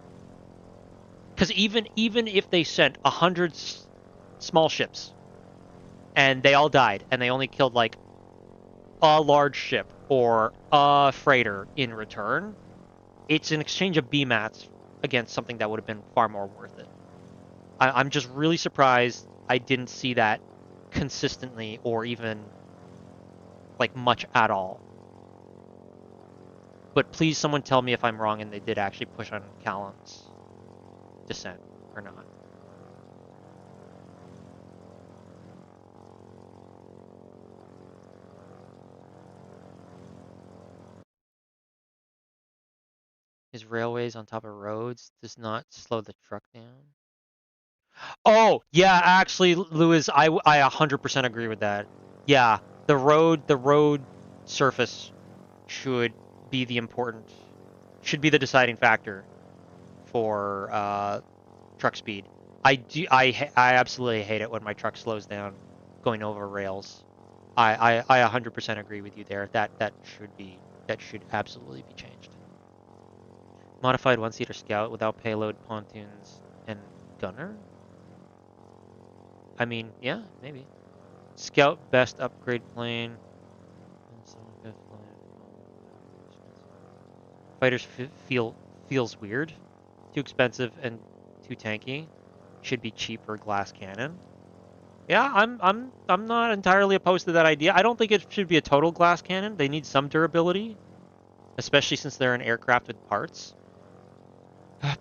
Because even if they sent 100 small ships and they all died and they only killed like a large ship or a freighter in return, it's an exchange of BMATs against something that would have been far more worth it. I'm just really surprised I didn't see that consistently or even like much at all. But please someone tell me if I'm wrong and they did actually push on Callum's Descent or not. Is railways on top of roads does not slow the truck down? Oh, yeah, actually, Lewis, I 100% agree with that. Yeah, the road surface should be the deciding factor for truck speed. I absolutely hate it when my truck slows down going over rails. I 100% agree with you there. That should absolutely be changed. Modified one-seater scout without payload, pontoons, and gunner? I mean, yeah, maybe. Scout best upgrade plane. Fighters feels weird. Too expensive and too tanky. Should be cheaper glass cannon. Yeah, I'm not entirely opposed to that idea. I don't think it should be a total glass cannon. They need some durability, especially since they're an aircraft with parts.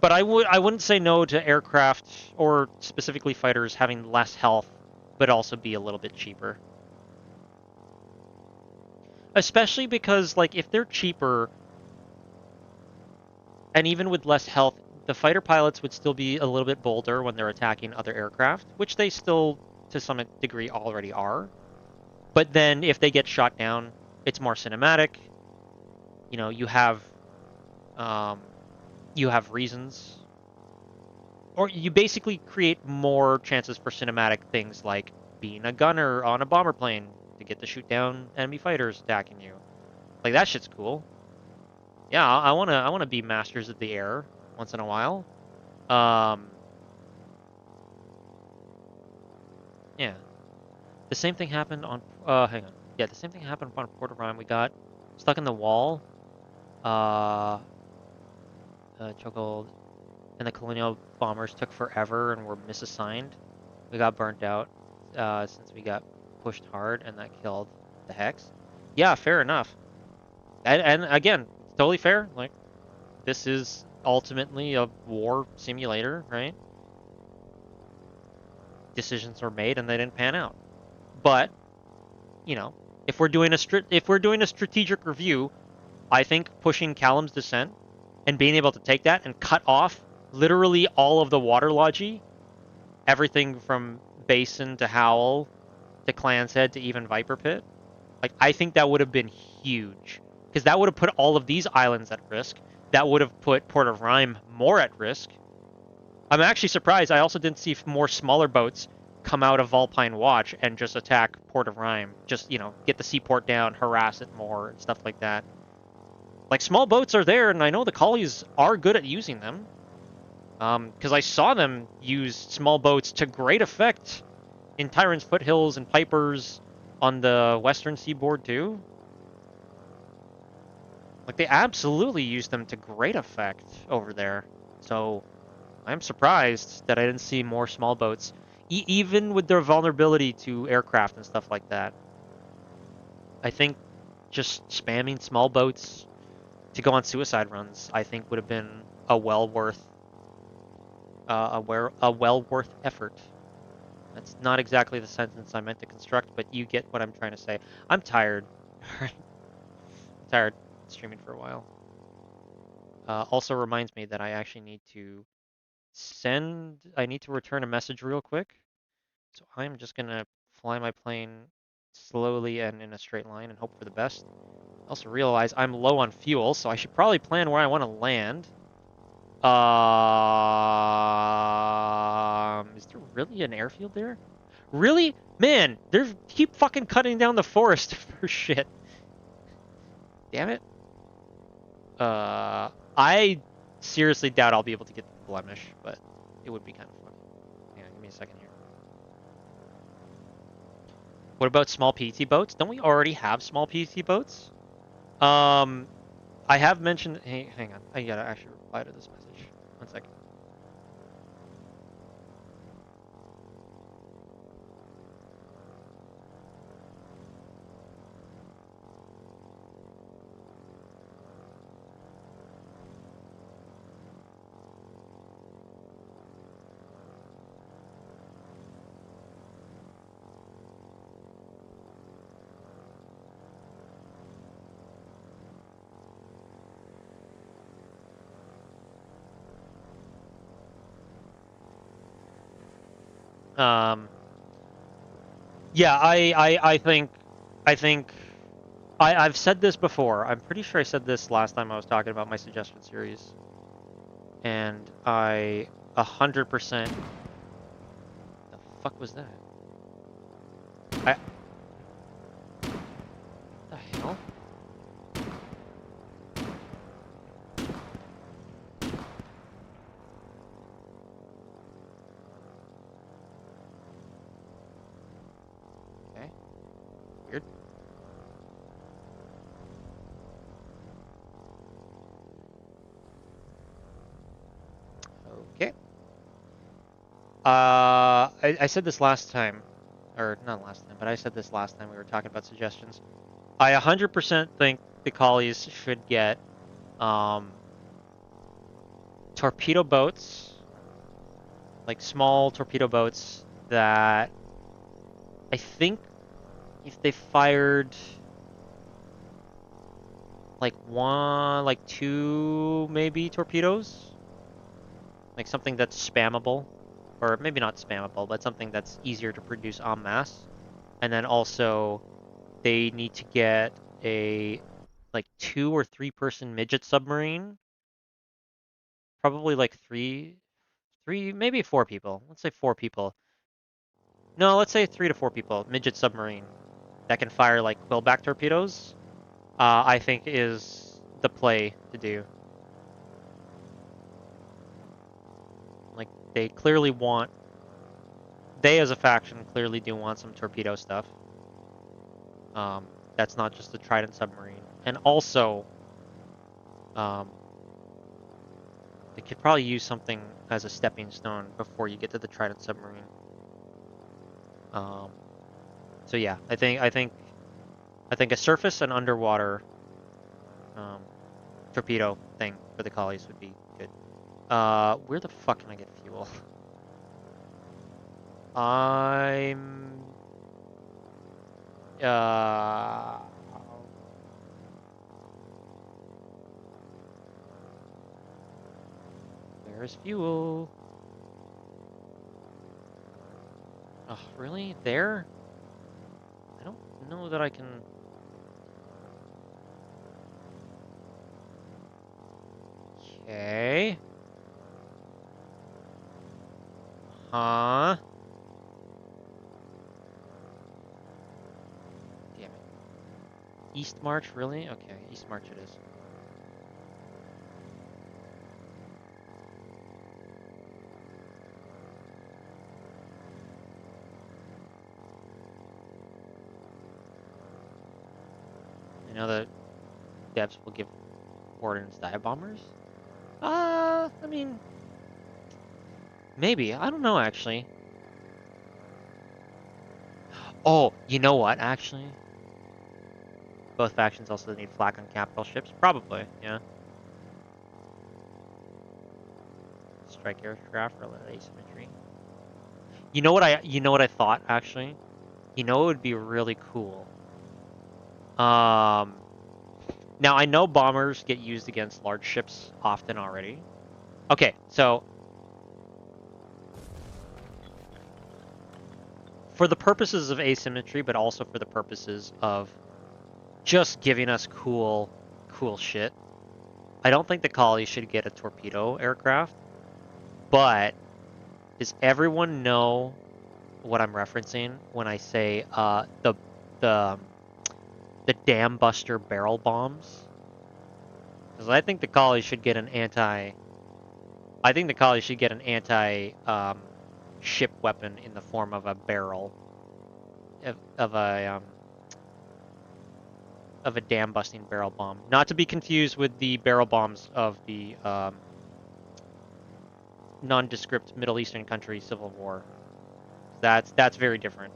But I wouldn't say no to aircraft or specifically fighters having less health, but also be a little bit cheaper. Especially because, like, if they're cheaper, and even with less health, the fighter pilots would still be a little bit bolder when they're attacking other aircraft, which they still, to some degree, already are. But then if they get shot down, it's more cinematic. You know, you have reasons, or you basically create more chances for cinematic things like being a gunner on a bomber plane to get to shoot down enemy fighters attacking you. Like that shit's cool. Yeah, I wanna be masters of the air once in a while. Yeah. The same thing happened on hang on. Yeah, the same thing happened on Port of Rhyme. We got stuck in the wall. Chokehold, and the colonial bombers took forever and were misassigned. We got burnt out since we got pushed hard, and that killed the Hex. Yeah, fair enough. And again, totally fair. Like, this is ultimately a war simulator, right? Decisions were made and they didn't pan out. But, you know, if we're doing a strategic review, I think pushing Callum's Descent and being able to take that and cut off literally all of the waterlogy, everything from Basin to Howl to Clan's Head to even Viper Pit, like, I think that would have been huge. Because that would have put all of these islands at risk. That would have put Port of Rhyme more at risk. I'm actually surprised I also didn't see more smaller boats come out of Vulpine Watch and just attack Port of Rhyme. Just, you know, get the seaport down, harass it more, and stuff like that. Like, small boats are there, and I know the collies are good at using them. Because I saw them use small boats to great effect in Tyrant's Foothills and Pipers on the western seaboard, too. Like, they absolutely used them to great effect over there. So, I'm surprised that I didn't see more small boats, even with their vulnerability to aircraft and stuff like that. I think just spamming small boats to go on suicide runs, I think would have been a well worth effort. That's not exactly the sentence I meant to construct, but you get what I'm trying to say. I'm tired. I'm tired streaming for a while. Also reminds me that I actually need to return a message real quick. So I'm just gonna fly my plane slowly and in a straight line and hope for the best. I also realize I'm low on fuel, so I should probably plan where I want to land. Is there really an airfield there? Really? Man, they keep fucking cutting down the forest for shit. Damn it. I seriously doubt I'll be able to get the Blemish, but it would be kind of fun. Hang on, give me a second here. What about small PT boats? Don't we already have small PT boats? I have mentioned... Hey, hang on. I gotta actually reply to this message. 1 second. Yeah, I think I've said this before. I'm pretty sure I said this last time I was talking about my suggestion series. And I 100%... The fuck was that? What the hell? Okay. Weird. Okay. I said this last time, or not last time, but I said this last time we were talking about suggestions. I 100% think the collies should get torpedo boats, like small torpedo boats that I think if they fired like two maybe torpedoes, like something that's spammable, or maybe not spammable, but something that's easier to produce en masse, and then also they need to get a like 2 or 3 person midget submarine. Probably like three, maybe 4 people. Let's say 4 people. No, let's say 3 to 4 people. Midget submarine that can fire like quillback torpedoes. I think is the play to do. Like they clearly want. They as a faction clearly do want some torpedo stuff. That's not just the Trident submarine, and also, they could probably use something as a stepping stone before you get to the Trident submarine. So yeah, I think a surface and underwater torpedo thing for the collies would be good. Where the fuck can I get fuel? There's fuel. Oh, really? There? I don't know that I can... Okay. Huh? Damn it. East March, really? Okay, East March it is. I know that devs will give Ordnance dive bombers. I mean, maybe. I don't know, actually. Oh, you know what, actually? Both factions also need flak on capital ships. Probably, yeah. Strike aircraft for asymmetry. You know what I thought, actually? You know what would be really cool? Now, I know bombers get used against large ships often already. Okay, so... for the purposes of asymmetry, but also for the purposes of just giving us cool shit, I don't think the collies should get a torpedo aircraft. But does everyone know what I'm referencing when I say the dam buster barrel bombs? Because I think the collies should get an anti ship weapon in the form of a barrel of a dam busting barrel bomb. Not to be confused with the barrel bombs of the nondescript Middle Eastern country civil war. That's very different.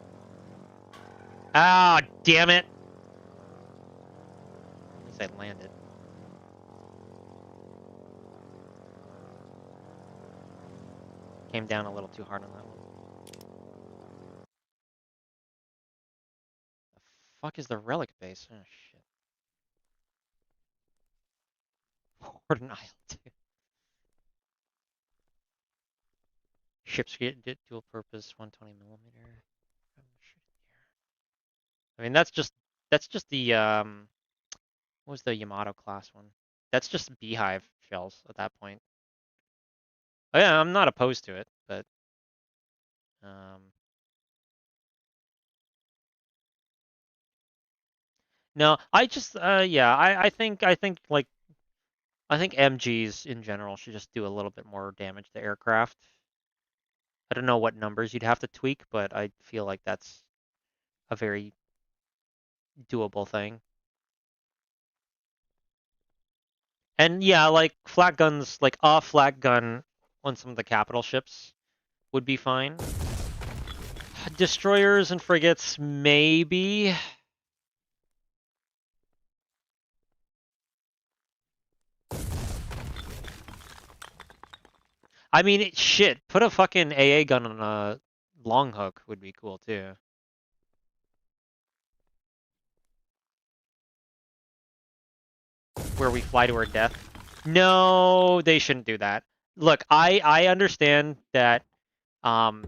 Ah, damn it! At least I landed. Came down a little too hard on that one. The fuck is the relic base? Oh shit. Warden Isle 2. Ships get dual purpose 120 millimeter. I mean that's just the what was the Yamato class one? That's just beehive shells at that point. Oh yeah, I'm not opposed to it, but no, I just yeah, I think like I think MGs in general should just do a little bit more damage to aircraft. I don't know what numbers you'd have to tweak, but I feel like that's a very doable thing. And yeah, like flat guns, like a flat gun on some of the capital ships would be fine. Destroyers and frigates, maybe. I mean, shit, put a fucking AA gun on a long hook would be cool too. Where we fly to our death. No, they shouldn't do that. Look, I understand that kamikaze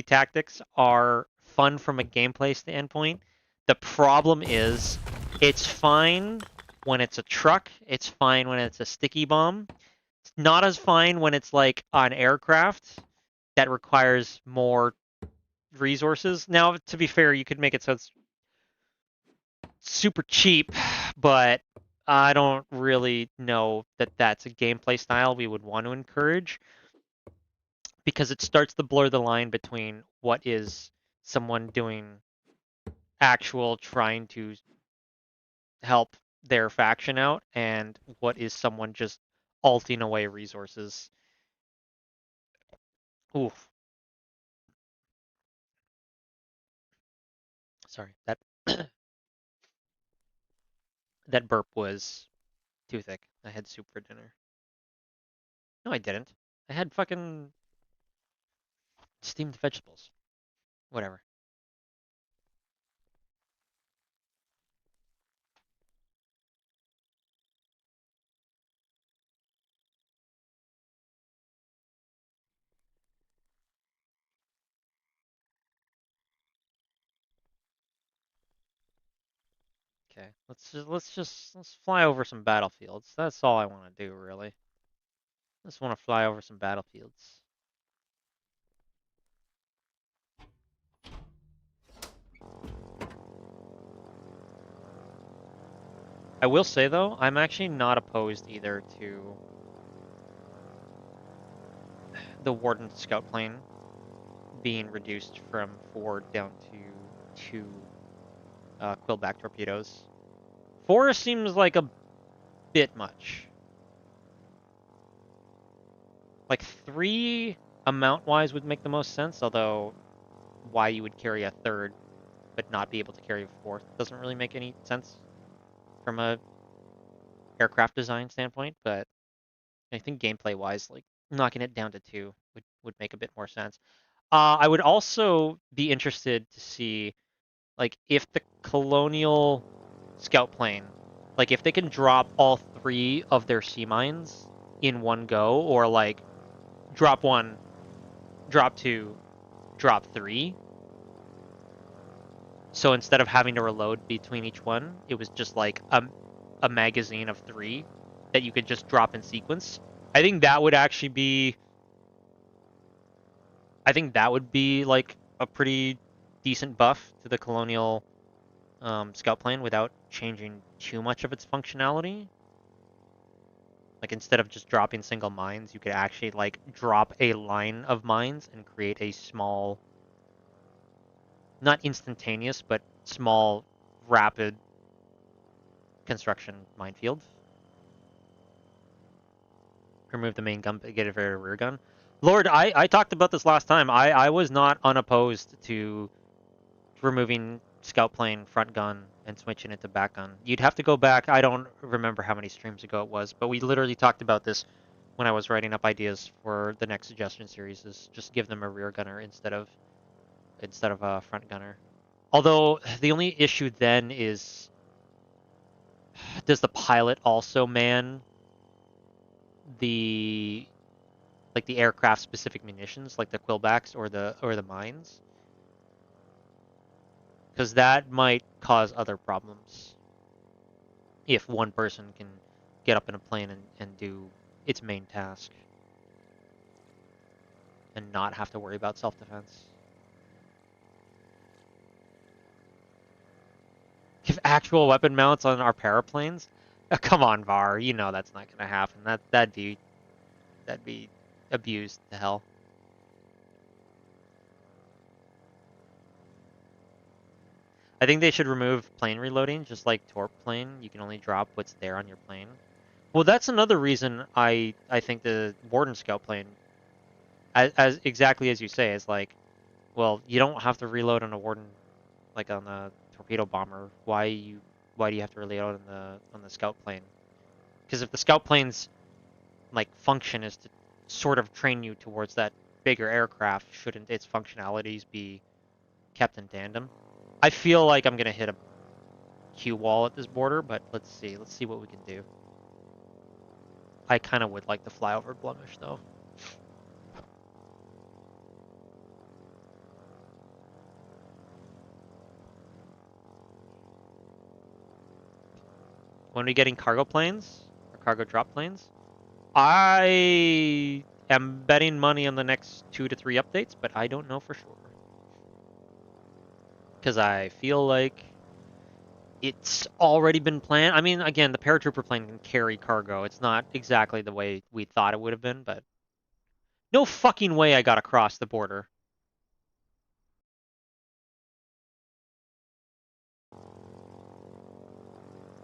tactics are fun from a gameplay standpoint. The problem is, it's fine when it's a truck. It's fine when it's a sticky bomb. It's not as fine when it's like an aircraft that requires more resources. Now, to be fair, you could make it so it's super cheap, but I don't really know that that's a gameplay style we would want to encourage, because it starts to blur the line between what is someone doing actual trying to help their faction out and what is someone just alting away resources. Oof. Sorry, that that burp was too thick. I had soup for dinner. No, I didn't. I had fucking steamed vegetables. Whatever. Okay, let's fly over some battlefields. That's all I want to do, really. Just want to fly over some battlefields. I will say though, I'm actually not opposed either to the Warden scout plane being reduced from 4 down to 2 quillback torpedoes. 4 seems like a bit much. Like 3 amount-wise would make the most sense, although why you would carry a 3rd but not be able to carry a 4th doesn't really make any sense from a aircraft design standpoint, but I think gameplay-wise, like knocking it down to 2 would make a bit more sense. I would also be interested to see, like, if the Colonial scout plane, like, if they can drop all 3 of their sea mines in one go, or like drop 1, drop 2, drop 3. So instead of having to reload between each one, it was just like a magazine of 3 that you could just drop in sequence. I think that would actually be... I think that would be like a pretty decent buff to the Colonial scout plane without changing too much of its functionality. Like, instead of just dropping single mines, you could actually like drop a line of mines and create a small, not instantaneous, but small, rapid construction minefield. Remove the main gun, get a very rear gun. Lord, I talked about this last time. I was not unopposed to removing scout plane front gun and switching it to back gun. You'd have to go back. I don't remember how many streams ago it was, but we literally talked about this when I was writing up ideas for the next suggestion series, is just give them a rear gunner instead of a front gunner. Although the only issue then is, does the pilot also man the aircraft specific munitions, like the quillbacks or the mines? Because that might cause other problems if one person can get up in a plane and do its main task and not have to worry about self-defense. Give actual weapon mounts on our paraplanes? Oh, come on, VAR. You know that's not gonna happen. That'd be abused to hell. I think they should remove plane reloading, just like torp plane. You can only drop what's there on your plane. Well, that's another reason I think the Warden scout plane, as exactly as you say, is like, well, you don't have to reload on a Warden, like on the torpedo bomber. Why do you have to reload on the scout plane? Because if the scout plane's like function is to sort of train you towards that bigger aircraft, shouldn't its functionalities be kept in tandem? I feel like I'm gonna hit a Q wall at this border, but let's see what we can do. I kind of would like to fly over Blemish though. when we getting cargo planes or cargo drop planes? I am betting money on the next 2 to 3 updates, but I don't know for sure. Because I feel like it's already been planned. I mean, again, the paratrooper plane can carry cargo. It's not exactly the way we thought it would have been, but no fucking way I got across the border.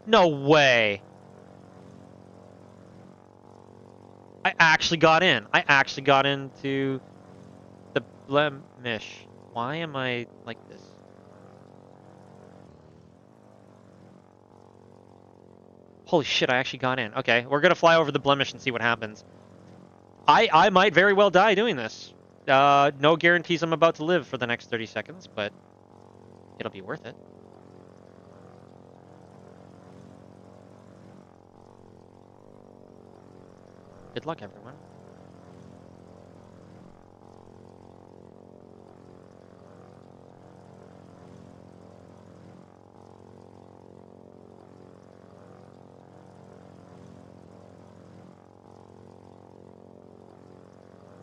No way. I actually got in. I actually got into the blemish. Why am I like this? Holy shit, I actually got in. Okay, we're gonna fly over the blemish and see what happens. I might very well die doing this. No guarantees I'm about to live for the next 30 seconds, but it'll be worth it. Good luck, everyone.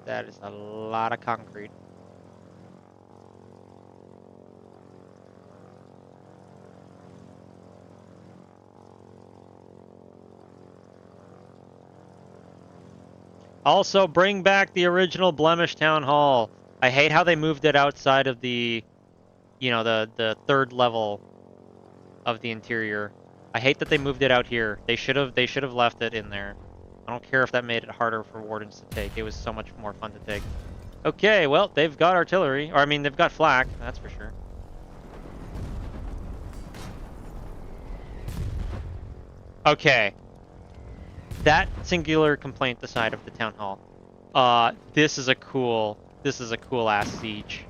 That is a lot of concrete. Also, bring back the original Blemish Town Hall. I hate how they moved it outside of the, you know, the third level of the interior. I hate that they moved it out here. They should have left it in there. I don't care if that made it harder for wardens to take. It was so much more fun to take. Okay, well, they've got artillery. Or, I mean, they've got flak, that's for sure. Okay. That singular complaint the side of the town hall. This is a cool ass siege.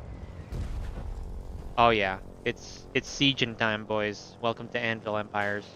Oh yeah, it's sieging time, boys. Welcome to Anvil Empires.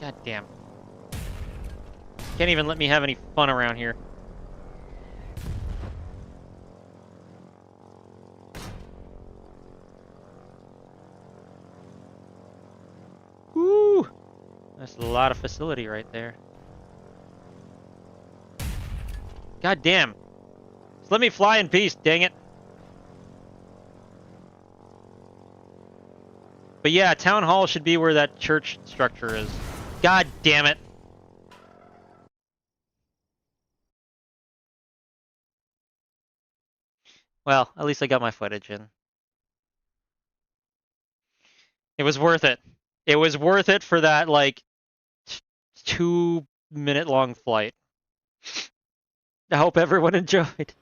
God damn. Can't even let me have any fun around here. Woo! That's a lot of facility right there. God damn. Just let me fly in peace, dang it. But yeah, town hall should be where that church structure is. God damn it. Well, at least I got my footage in. It was worth it. It was worth it for that, like, 2-minute long flight. I hope everyone enjoyed.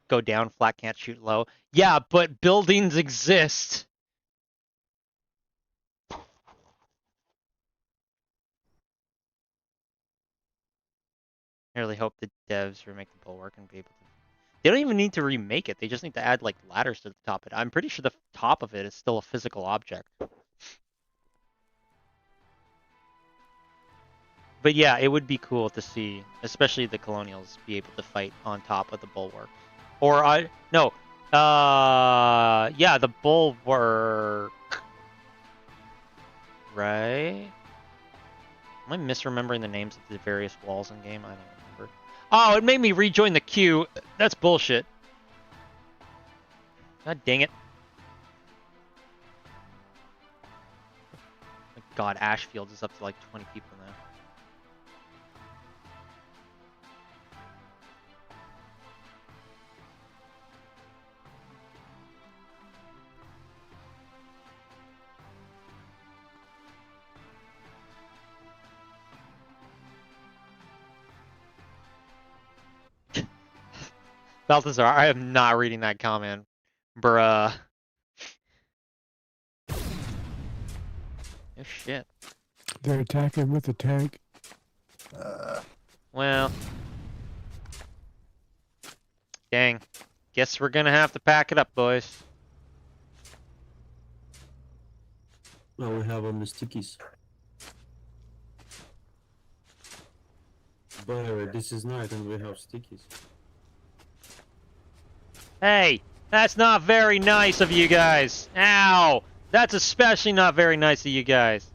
Go down, flat can't shoot low. Yeah, but buildings exist. I really hope the devs remake the bulwark and be able to... They don't even need to remake it. They just need to add, like, ladders to the top of it. I'm pretty sure the top of it is still a physical object. But yeah, it would be cool to see, especially the colonials, be able to fight on top of the bulwark. Or, yeah, the bulwark. Right? Am I misremembering the names of the various walls in game? I don't remember. Oh, it made me rejoin the queue. That's bullshit. God dang it. My God, Ashfield is up to like 20 people now. Balthazar, I am not reading that comment. Bruh. Oh shit. They're attacking with a tank. Well. Dang. Guess we're gonna have to pack it up, boys. Now we have the stickies. By the way, this is night and we have stickies. Hey, that's not very nice of you guys. Ow! That's especially not very nice of you guys.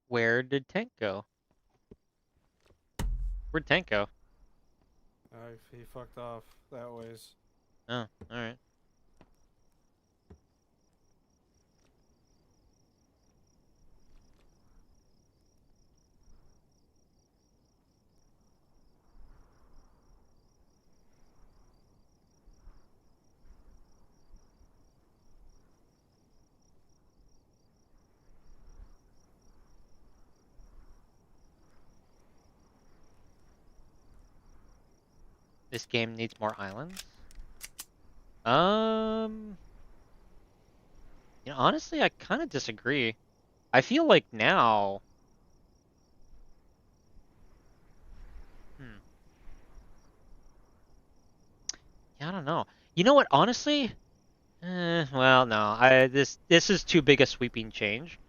Where did Tank go? Where'd Tank go? He fucked off that ways. Oh, alright. This game needs more islands? You know, honestly, I kind of disagree. I feel like now... Yeah, I don't know. You know what, honestly? Well, no. This is too big a sweeping change.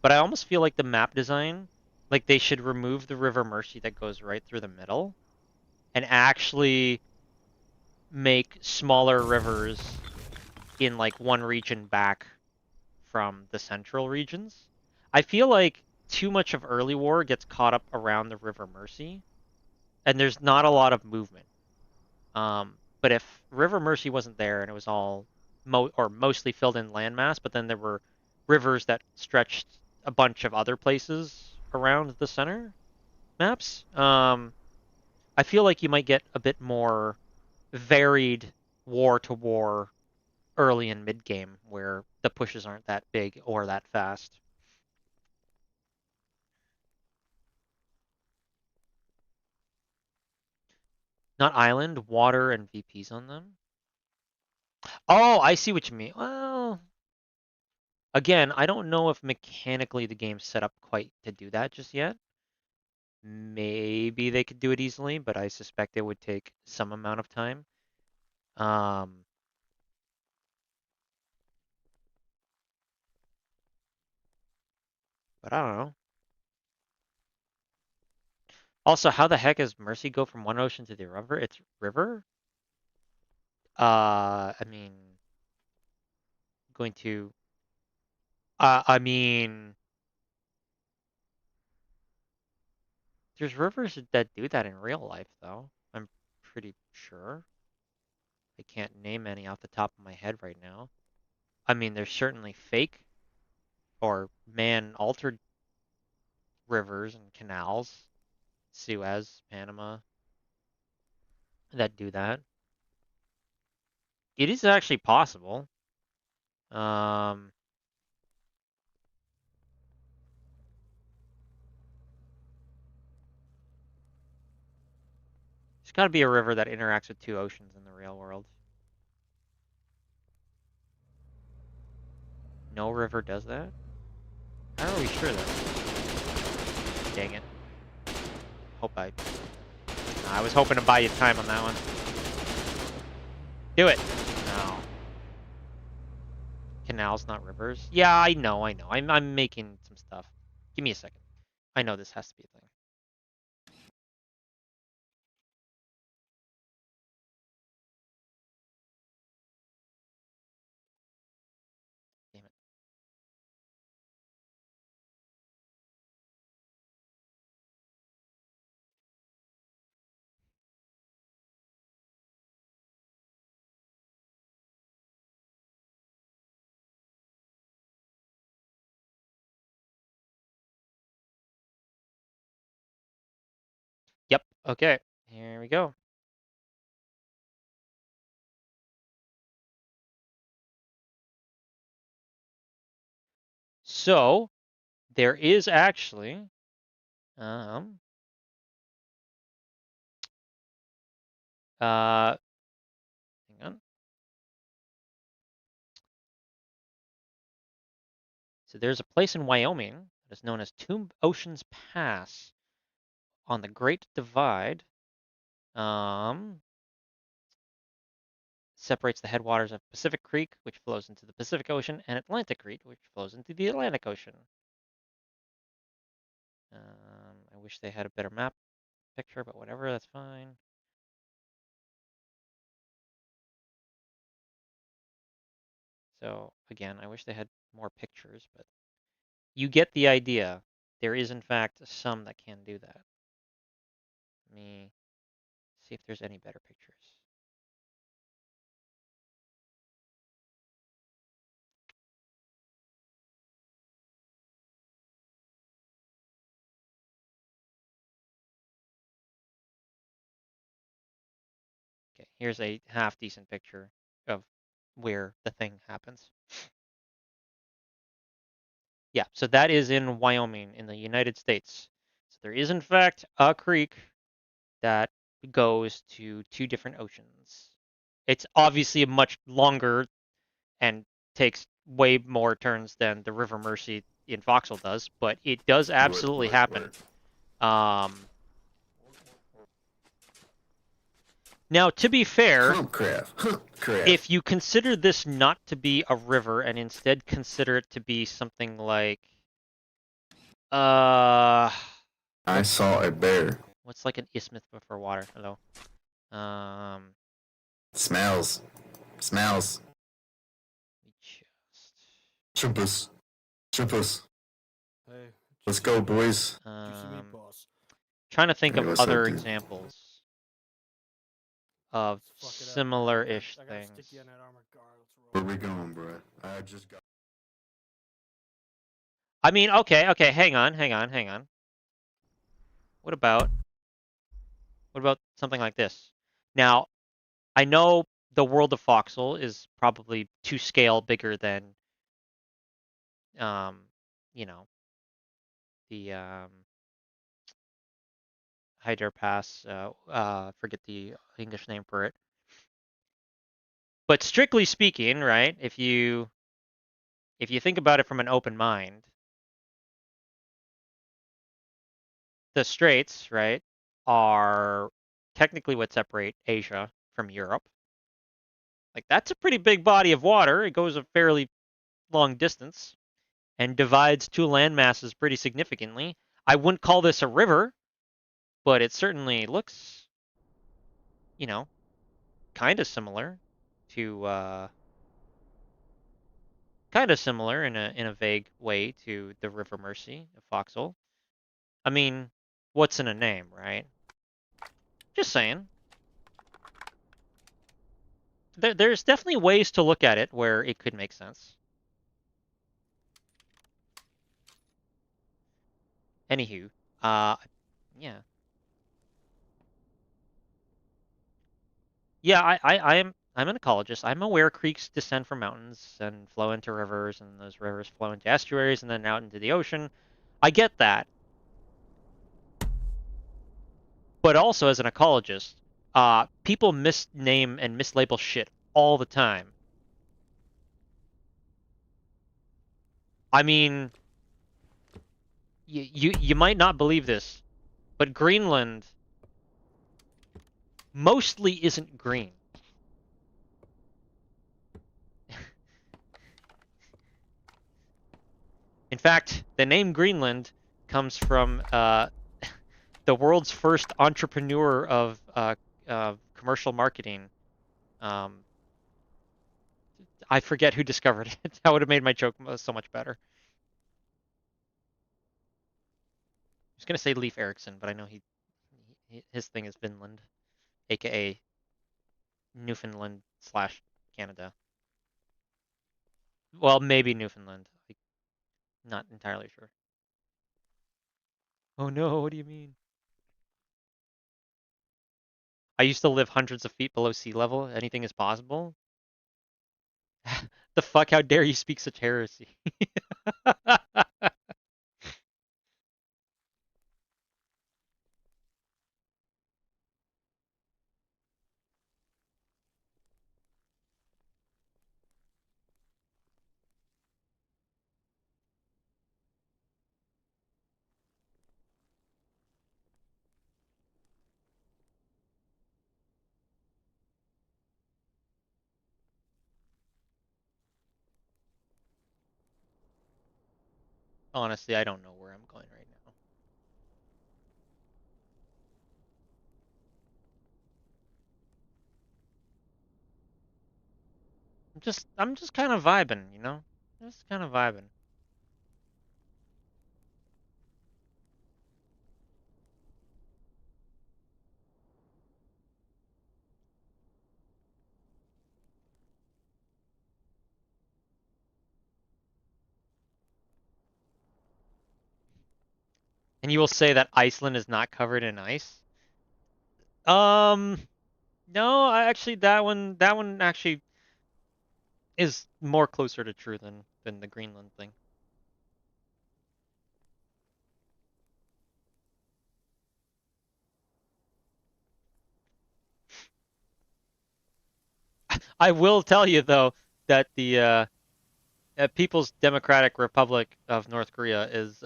But I almost feel like the map design, like they should remove the River Mercy that goes right through the middle and actually make smaller rivers in like one region back from the central regions. I feel like too much of early war gets caught up around the River Mercy, and there's not a lot of movement. But if River Mercy wasn't there and it was all mostly filled in landmass, but then there were rivers that stretched a bunch of other places around the center maps, I feel like you might get a bit more varied war to war early and mid game where the pushes aren't that big or that fast. Not island, water, and VPs on them. Oh, I see what you mean. Well, again, I don't know if mechanically the game's set up quite to do that just yet. Maybe they could do it easily, but I suspect it would take some amount of time. But I don't know. Also, how the heck does Mercy go from one ocean to the other? It's river? I mean... Going to... I mean... There's rivers that do that in real life, though. I'm pretty sure. I can't name any off the top of my head right now. I mean, there's certainly fake or man-altered rivers and canals, Suez, Panama, that do that. It is actually possible. There's got to be a river that interacts with two oceans in the real world. No river does that? How are we sure though? Dang it. I was hoping to buy you time on that one. Do it! No. Canals, not rivers. Yeah, I know. I'm making some stuff. Give me a second. I know this has to be a thing. Damn it. Yep. Okay. Here we go. So there is actually hang on. So there's a place in Wyoming that is known as Two Oceans Pass on the Great Divide. Separates the headwaters of Pacific Creek, which flows into the Pacific Ocean, and Atlantic Creek, which flows into the Atlantic Ocean. I wish they had a better map picture, but whatever, that's fine. So again, I wish they had more pictures, but you get the idea. There is, in fact, some that can do that. Let me see if there's any better pictures. Okay, here's a half-decent picture of where the thing happens. Yeah, so that is in Wyoming in the United States. So there is, in fact, a creek that goes to two different oceans. It's obviously much longer and takes way more turns than the River Mercy in Foxhole does, but it does absolutely happen. Now, to be fair, if you consider this not to be a river and instead consider it to be something like, I saw a bear. what's like an isthmus before water? Hello. Smells. Troopers. Hey, Let's go, boys. Trying to think Hey, of what's up, other dude? examples of similar-ish things. Where we going, bro? I just got. I mean, okay, hang on. What about something like this? Now, I know the world of Foxhole is probably to scale bigger than, you know, the Hyder Pass. Forget the English name for it. But strictly speaking, right? If you think about it from an open mind, the straits, right, are technically what separate Asia from Europe. Like, that's a pretty big body of water. It goes a fairly long distance and divides two land masses pretty significantly. I wouldn't call this a river, but it certainly looks, you know, kind of similar to in a vague way to the River Mercy of Foxhole. I mean, what's in a name, right? Just saying. There's definitely ways to look at it where it could make sense. Anywho, yeah. Yeah, I'm an ecologist. I'm aware creeks descend from mountains and flow into rivers, and those rivers flow into estuaries and then out into the ocean. I get that. But also, as an ecologist, people misname and mislabel shit all the time. I mean, you might not believe this, but Greenland mostly isn't green. In fact, the name Greenland comes from the world's first entrepreneur of commercial marketing. I forget who discovered it. That would have made my joke so much better. I was gonna say Leif Erikson, but I know his thing is Finland, aka Newfoundland / Canada. Well, maybe Newfoundland. Not entirely sure. Oh no, what do you mean? I used to live hundreds of feet below sea level. Anything is possible? The fuck? How dare you speak such heresy? Honestly, I don't know where I'm going right now. I'm just kind of vibing, you know? Just kind of vibing. And you will say that Iceland is not covered in ice? No, that one actually is more closer to true than the Greenland thing. I will tell you though that the People's Democratic Republic of North Korea is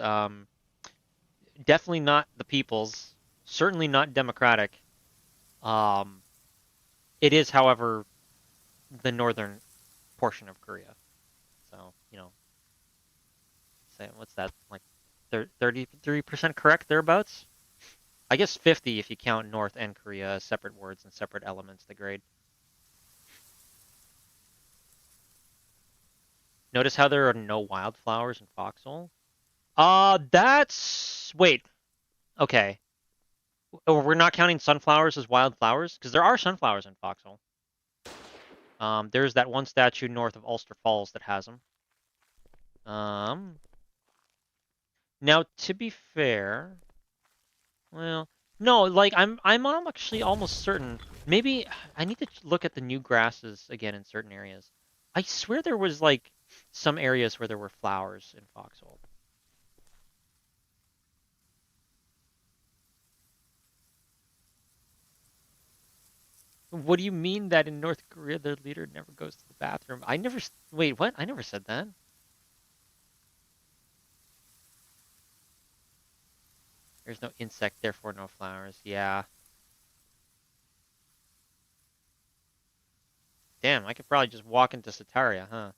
definitely not the people's, certainly not democratic. It is, however, the northern portion of Korea. So, you know, say what's that, like 33% correct thereabouts? I guess 50 if you count North and Korea as separate words and separate elements to grade. Notice how there are no wildflowers in Foxhole? Wait. Okay. We're not counting sunflowers as wildflowers? Because there are sunflowers in Foxhole. There's that one statue north of Ulster Falls that has them. Now, to be fair, well, no, like I'm actually almost certain. Maybe I need to look at the new grasses again in certain areas. I swear there was like some areas where there were flowers in Foxhole. What do you mean that in North Korea their leader never goes to the bathroom? Wait, what? I never said that. There's no insect, therefore no flowers. Yeah. Damn, I could probably just walk into Sataria, huh?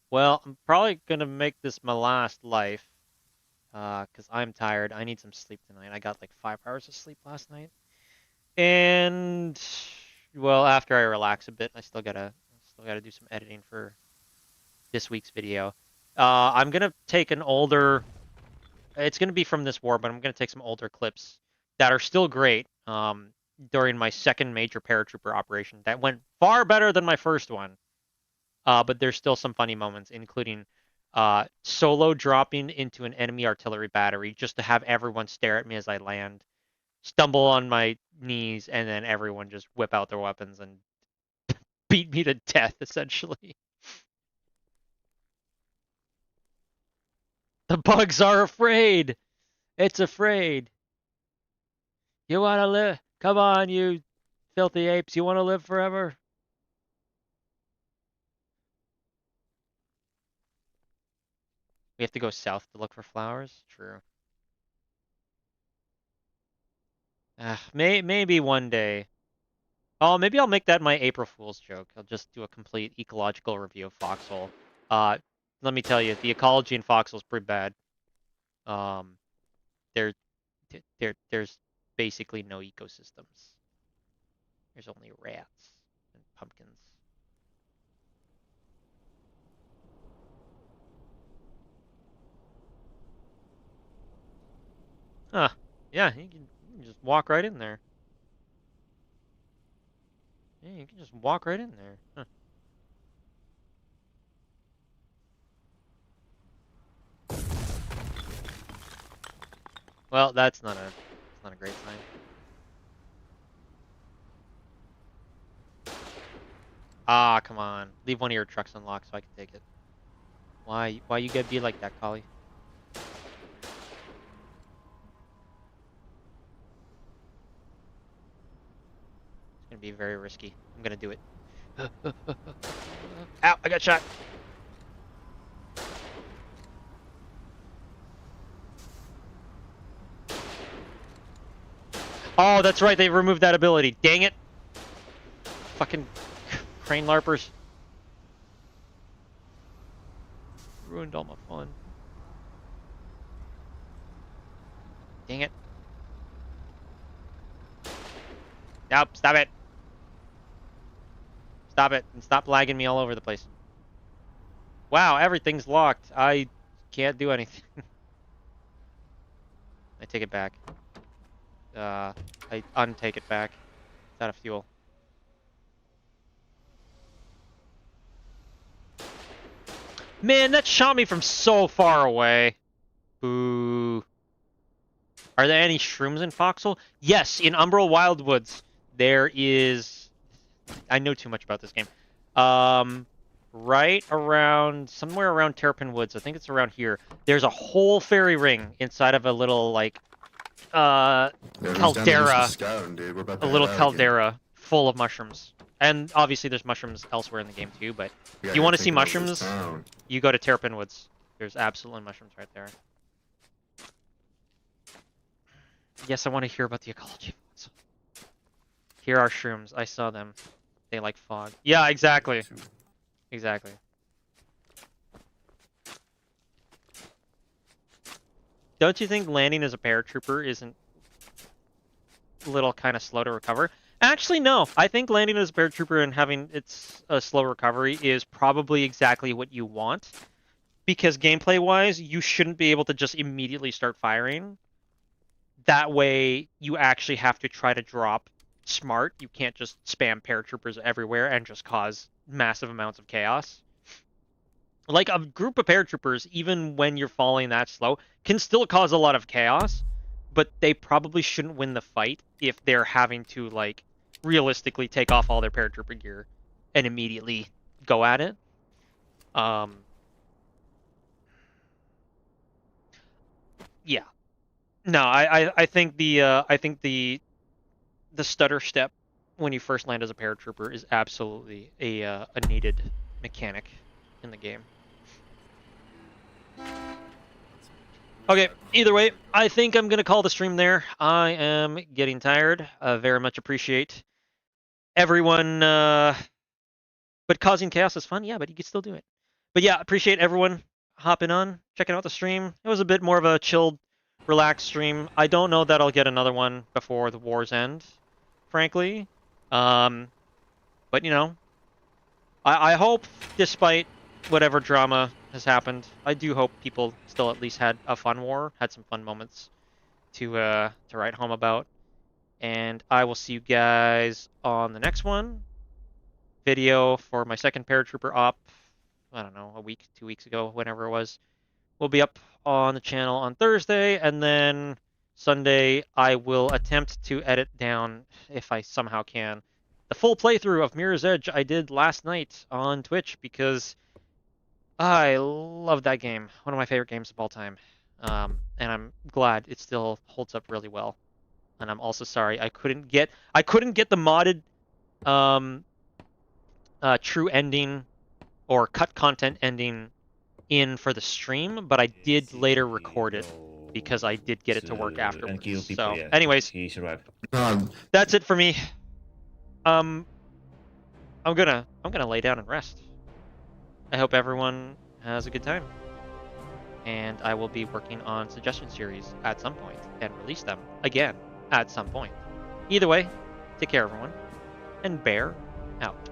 Well, I'm probably gonna make this my last life. Because I'm tired. I need some sleep tonight. I got like 5 hours of sleep last night. And well, after I relax a bit, I still gotta do some editing for this week's video. I'm gonna take an older. It's gonna be from this war, but I'm gonna take some older clips that are still great. During my second major paratrooper operation, that went far better than my first one. But there's still some funny moments, including solo dropping into an enemy artillery battery just to have everyone stare at me as I land, stumble on my knees, and then everyone just whip out their weapons and beat me to death, essentially. The bugs are afraid. It's afraid. You want to live? Come on, you filthy apes. You want to live forever? We have to go south to look for flowers? True. Maybe one day. Oh, maybe I'll make that my April Fool's joke. I'll just do a complete ecological review of Foxhole. let me tell you, the ecology in Foxhole is pretty bad. There's basically no ecosystems. There's only rats and pumpkins. Huh. Yeah, you can just walk right in there. Yeah, you can just walk right in there. Huh. Well, that's not a great sign. Ah, come on. Leave one of your trucks unlocked so I can take it. Why you gotta be like that, Collie? It's gonna be very risky. I'm gonna do it. Ow, I got shot. Oh, that's right, they removed that ability. Dang it. Fucking crane larpers. Ruined all my fun. Dang it. Nope, stop it. Stop it, and stop lagging me all over the place. Wow, everything's locked. I can't do anything. I take it back. I untake it back. It's out of fuel. Man, that shot me from so far away. Boo. Are there any shrooms in Foxhole? Yes, in Umbral Wildwoods, there is... I know too much about this game. Right around... somewhere around Terrapin Woods, I think it's around here. There's a whole fairy ring inside of a little, like... caldera. A little caldera full of mushrooms. And obviously there's mushrooms elsewhere in the game too, but if you want to see mushrooms, you go to Terrapin Woods. There's absolutely mushrooms right there. Yes, I want to hear about the ecology. Here are shrooms. I saw them. They like fog. Yeah, exactly. Exactly. Don't you think landing as a paratrooper isn't a little kind of slow to recover? Actually, no. I think landing as a paratrooper and having its slow recovery is probably exactly what you want. Because gameplay-wise, you shouldn't be able to just immediately start firing. That way, you actually have to try to drop smart. You can't just spam paratroopers everywhere and just cause massive amounts of chaos. Like, a group of paratroopers, even when you're falling that slow, can still cause a lot of chaos. But they probably shouldn't win the fight if they're having to, like, realistically take off all their paratrooper gear and immediately go at it. Yeah. No, I think the stutter step when you first land as a paratrooper is absolutely a needed mechanic in the game. Okay, either way, I think I'm going to call the stream there. I am getting tired. Very much appreciate everyone. But causing chaos is fun. Yeah, but you can still do it. But yeah, appreciate everyone hopping on, checking out the stream. It was a bit more of a chilled, relaxed stream. I don't know that I'll get another one before the wars end, frankly. But, you know, I hope, despite whatever drama has happened, I do hope people still at least had a fun war, had some fun moments to write home about. And I will see you guys on the next one. Video for my second paratrooper op, I don't know, a week, 2 weeks ago, whenever it was, will be up on the channel on Thursday, and then Sunday I will attempt to edit down, if I somehow can, the full playthrough of Mirror's Edge I did last night on Twitch, because I love that game. One of my favorite games of all time. And I'm glad it still holds up really well. And I'm also sorry I couldn't get the modded true ending or cut content ending in for the stream, but I did later record it because I did get it to work afterwards. So, anyways, that's it for me. I'm gonna lay down and rest. I hope everyone has a good time. And I will be working on suggestion series at some point and release them again at some point. Either way, take care everyone, and bear out.